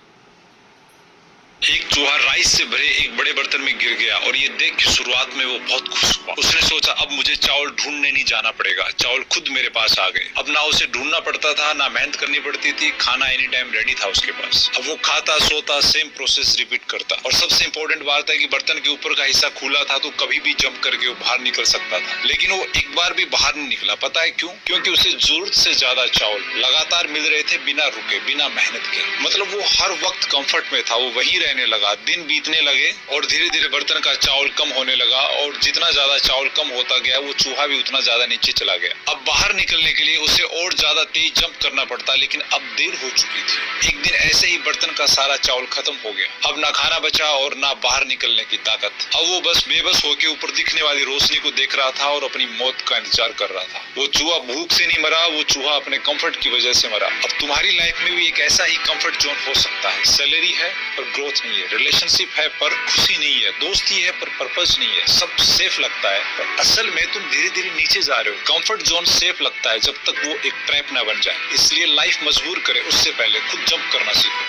एक चूहा राइस से भरे एक बड़े बर्तन में गिर गया और ये देख के शुरुआत में वो बहुत खुश हुआ। उसने सोचा अब मुझे चावल ढूंढने नहीं जाना पड़ेगा, चावल खुद मेरे पास आ गए। अब ना उसे ढूंढना पड़ता था, ना मेहनत करनी पड़ती थी, खाना एनी टाइम रेडी था उसके पास। अब वो खाता, सोता, सेम प्रोसेस रिपीट करता। और सबसे इंपॉर्टेंट बात है कि बर्तन के ऊपर का हिस्सा खुला था तो कभी भी जंप करके वो बाहर निकल सकता था, लेकिन वो एक बार भी बाहर नहीं निकला। पता है क्यों? क्योंकि उसे जरूरत से ज्यादा चावल लगातार मिल रहे थे, बिना रुके, बिना मेहनत के। मतलब वो हर वक्त कंफर्ट में था, वो वहीं रहने लगा। दिन बीतने लगे और धीरे धीरे बर्तन का चावल कम होने लगा, और जितना ज्यादा चावल कम होता गया वो चूहा भी उतना ज्यादा नीचे चला गया। अब बाहर निकलने के लिए उसे और ज्यादा तेज जंप करना पड़ता, लेकिन अब देर हो चुकी थी। एक दिन ऐसे ही बर्तन का सारा चावल खत्म हो गया। अब ना खाना बचा और ना बाहर निकलने की ताकत। अब वो बस बेबस होके ऊपर दिखने वाली रोशनी को देख रहा था और अपनी मौत का इंतजार कर रहा था। वो चूहा भूख से नहीं मरा, वो चूहा अपने कंफर्ट की वजह से मरा। अब तुम्हारी लाइफ में भी एक ऐसा ही कंफर्ट जोन हो सकता है। सैलरी है पर ग्रोथ नहीं है, रिलेशनशिप है पर खुशी नहीं है, दोस्ती है पर पर्पस नहीं है, सब सेफ लगता है पर असल में तुम धीरे धीरे नीचे जा रहे हो। कंफर्ट जोन सेफ लगता है जब तक वो एक ट्रैप ना बन जाए। इसलिए लाइफ मजबूर करे उससे पहले खुद जंप करना सीखो।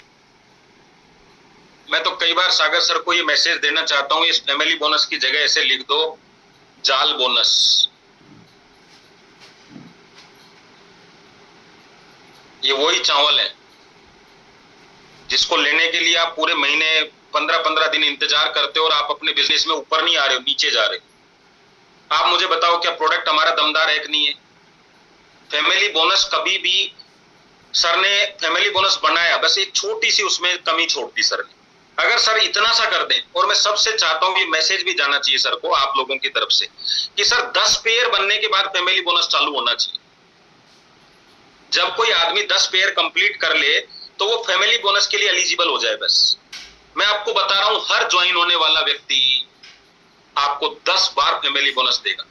मैं तो कई बार सागर सर को ये मैसेज देना चाहता हूँ, इस फैमिली बोनस की जगह ऐसे लिख दो, जाल बोनस। ये वही चावल है जिसको लेने के लिए आप पूरे महीने 15-15 दिन इंतजार करते हो और आप अपने बिजनेस में ऊपर नहीं आ रहे हो, नीचे जा रहे हो। आप मुझे बताओ क्या प्रोडक्ट हमारा दमदार है कि नहीं है? फैमिली बोनस कभी भी सर ने फैमिली बोनस बनाया, बस एक छोटी सी उसमें कमी छोड़ दी सर ने। अगर सर इतना सा कर दें, और मैं सबसे चाहता हूं कि मैसेज भी जाना चाहिए सर को आप लोगों की तरफ से कि सर 10 पेयर बनने के बाद फैमिली बोनस चालू होना चाहिए। जब कोई आदमी 10 पेयर कंप्लीट कर ले तो वो फैमिली बोनस के लिए एलिजिबल हो जाए। बस मैं आपको बता रहा हूं, हर ज्वाइन होने वाला व्यक्ति आपको 10 बार फैमिली बोनस देगा।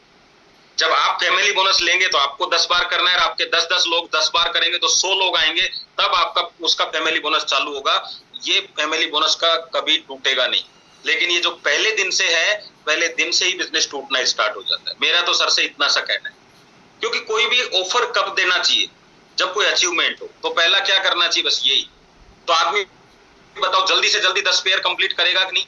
जब आप फैमिली बोनस लेंगे तो आपको 10 बार करना है, और आपके 10-10 लोग 10 बार करेंगे तो 100 लोग आएंगे, तब आपका उसका फैमिली बोनस चालू होगा। ये फैमिली बोनस का कभी टूटेगा नहीं। लेकिन ये जो पहले दिन से है, पहले दिन से ही बिजनेस टूटना स्टार्ट हो जाता है। मेरा तो सर से इतना सा कहना है, क्योंकि कोई भी ऑफर कब देना चाहिए? जब कोई अचीवमेंट हो। तो पहला क्या करना चाहिए? बस यही। तो आदमी बताओ जल्दी से जल्दी 10 पेयर कंप्लीट करेगा कि नहीं?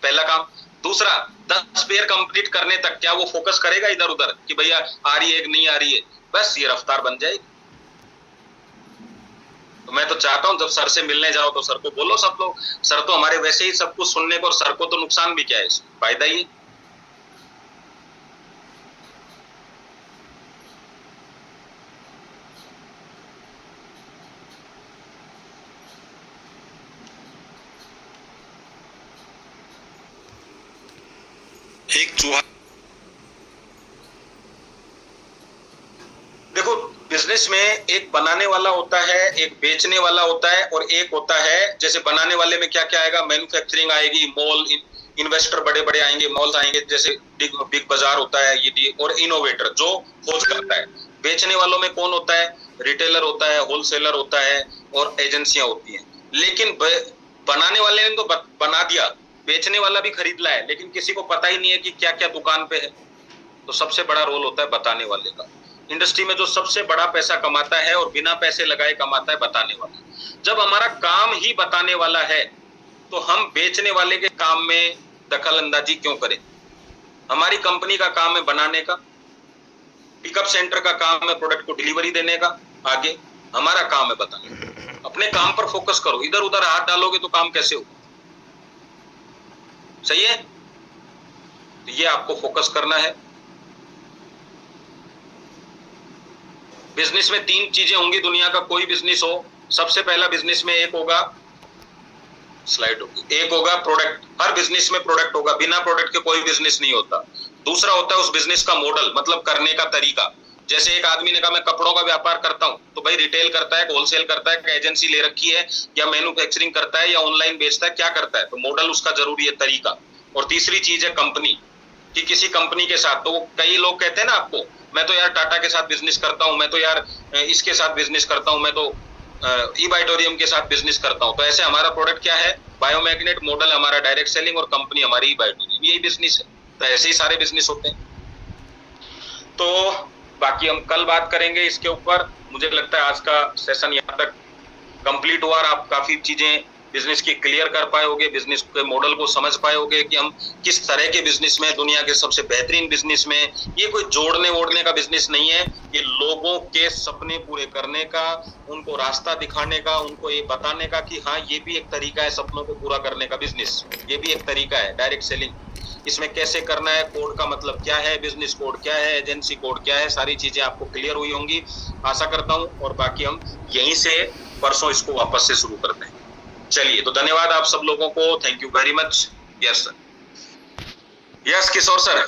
पहला काम। दूसरा, 10 पेयर कंप्लीट करने तक क्या वो फोकस करेगा इधर उधर कि भैया आ रही है कि नहीं आ रही है? बस ये रफ्तार बन जाएगी। तो मैं तो चाहता हूं जब सर से मिलने जाओ तो सर को बोलो सब लोग, सर तो हमारे वैसे ही सब कुछ सुनने को, और सर को तो नुकसान भी क्या है, फायदा ही। एक चूहा, देखो बिजनेस में एक बनाने वाला होता है, एक बेचने वाला होता है, और एक होता है जैसे बनाने वाले में क्या क्या आएगा? मैन्युफैक्चरिंग आएगी, मॉल, इन्वेस्टर बड़े बड़े आएंगे, मॉल्स आएंगे, जैसे बिग बाजार होता है ये, और इनोवेटर जो खोज करता है। बेचने वालों में कौन होता है? रिटेलर होता है, होलसेलर होता है, और एजेंसियां होती हैं। लेकिन बनाने वाले ने तो बना दिया, बेचने वाला भी खरीद लाया, लेकिन किसी को पता ही नहीं है कि क्या क्या दुकान पे है। तो सबसे बड़ा रोल होता है बताने वाले का। इंडस्ट्री में जो सबसे बड़ा पैसा कमाता है और बिना पैसे लगाए कमाता है, बताने वाला। जब हमारा काम ही बताने वाला है तो हम बेचने वाले के काम में दखल अंदाजी क्यों करें? हमारी कंपनी का काम है बनाने का, पिकअप सेंटर का काम है प्रोडक्ट को डिलीवरी देने का, आगे हमारा काम है बताने का। अपने काम पर फोकस करो, इधर उधर हाथ डालोगे तो काम कैसे हो? सही है? तो ये आपको फोकस करना है। बिजनेस में 3 चीजें होंगी, दुनिया का कोई बिजनेस हो। सबसे पहला बिजनेस में एक होगा, स्लाइड होगी, एक होगा प्रोडक्ट। हर बिजनेस में प्रोडक्ट होगा, बिना प्रोडक्ट के कोई बिजनेस नहीं होता। दूसरा होता है उस बिजनेस का मॉडल, मतलब करने का तरीका। जैसे एक आदमी ने कहा मैं कपड़ों का व्यापार करता हूं, तो भाई रिटेल करता है, होलसेल करता है, एजेंसी ले रखी है, या मैन्युफैक्चरिंग करता है, या ऑनलाइन बेचता है, क्या करता है? तो मॉडल उसका जरूरी है, तरीका। और तीसरी चीज है कंपनी, कि किसी कंपनी के साथ, तो कई लोग कहते हैं ना आपको, मैं तो यार टाटा के साथ बिजनेस करता हूं, मैं तो यार इसके साथ बिजनेस करता हूं, मैं तो ई-बाइटोरियम के साथ बिजनेस करता हूं। तो ऐसे हमारा प्रोडक्ट क्या है, बायोमैग्नेट, मॉडल हमारा डायरेक्ट सेलिंग और कंपनी हमारी ई-बाइटोरियम, यही बिजनेस है। तो ऐसे ही सारे बिजनेस होते हैं। तो बाकी हम कल बात करेंगे इसके ऊपर। मुझे लगता है आज का सेशन यहाँ तक कंप्लीट हुआ और आप काफी चीजें बिजनेस की क्लियर कर पाए होगे, बिजनेस के मॉडल को समझ पाए होगे कि हम किस तरह के बिजनेस में, दुनिया के सबसे बेहतरीन बिजनेस में, ये कोई जोड़ने वोड़ने का बिजनेस नहीं है, ये लोगों के सपने पूरे करने का, उनको रास्ता दिखाने का, उनको ये बताने का कि हाँ ये भी एक तरीका है सपनों को पूरा करने का बिजनेस, ये भी एक तरीका है डायरेक्ट सेलिंग। इसमें कैसे करना है, कोड का मतलब क्या है, बिजनेस कोड क्या है, एजेंसी कोड क्या है, सारी चीजें आपको क्लियर हुई होंगी आशा करता हूं। और बाकी हम यहीं से परसों इसको वापस से शुरू करते हैं। चलिए, तो धन्यवाद आप सब लोगों को, thank you very much. Yes sir, yes Kishore sir.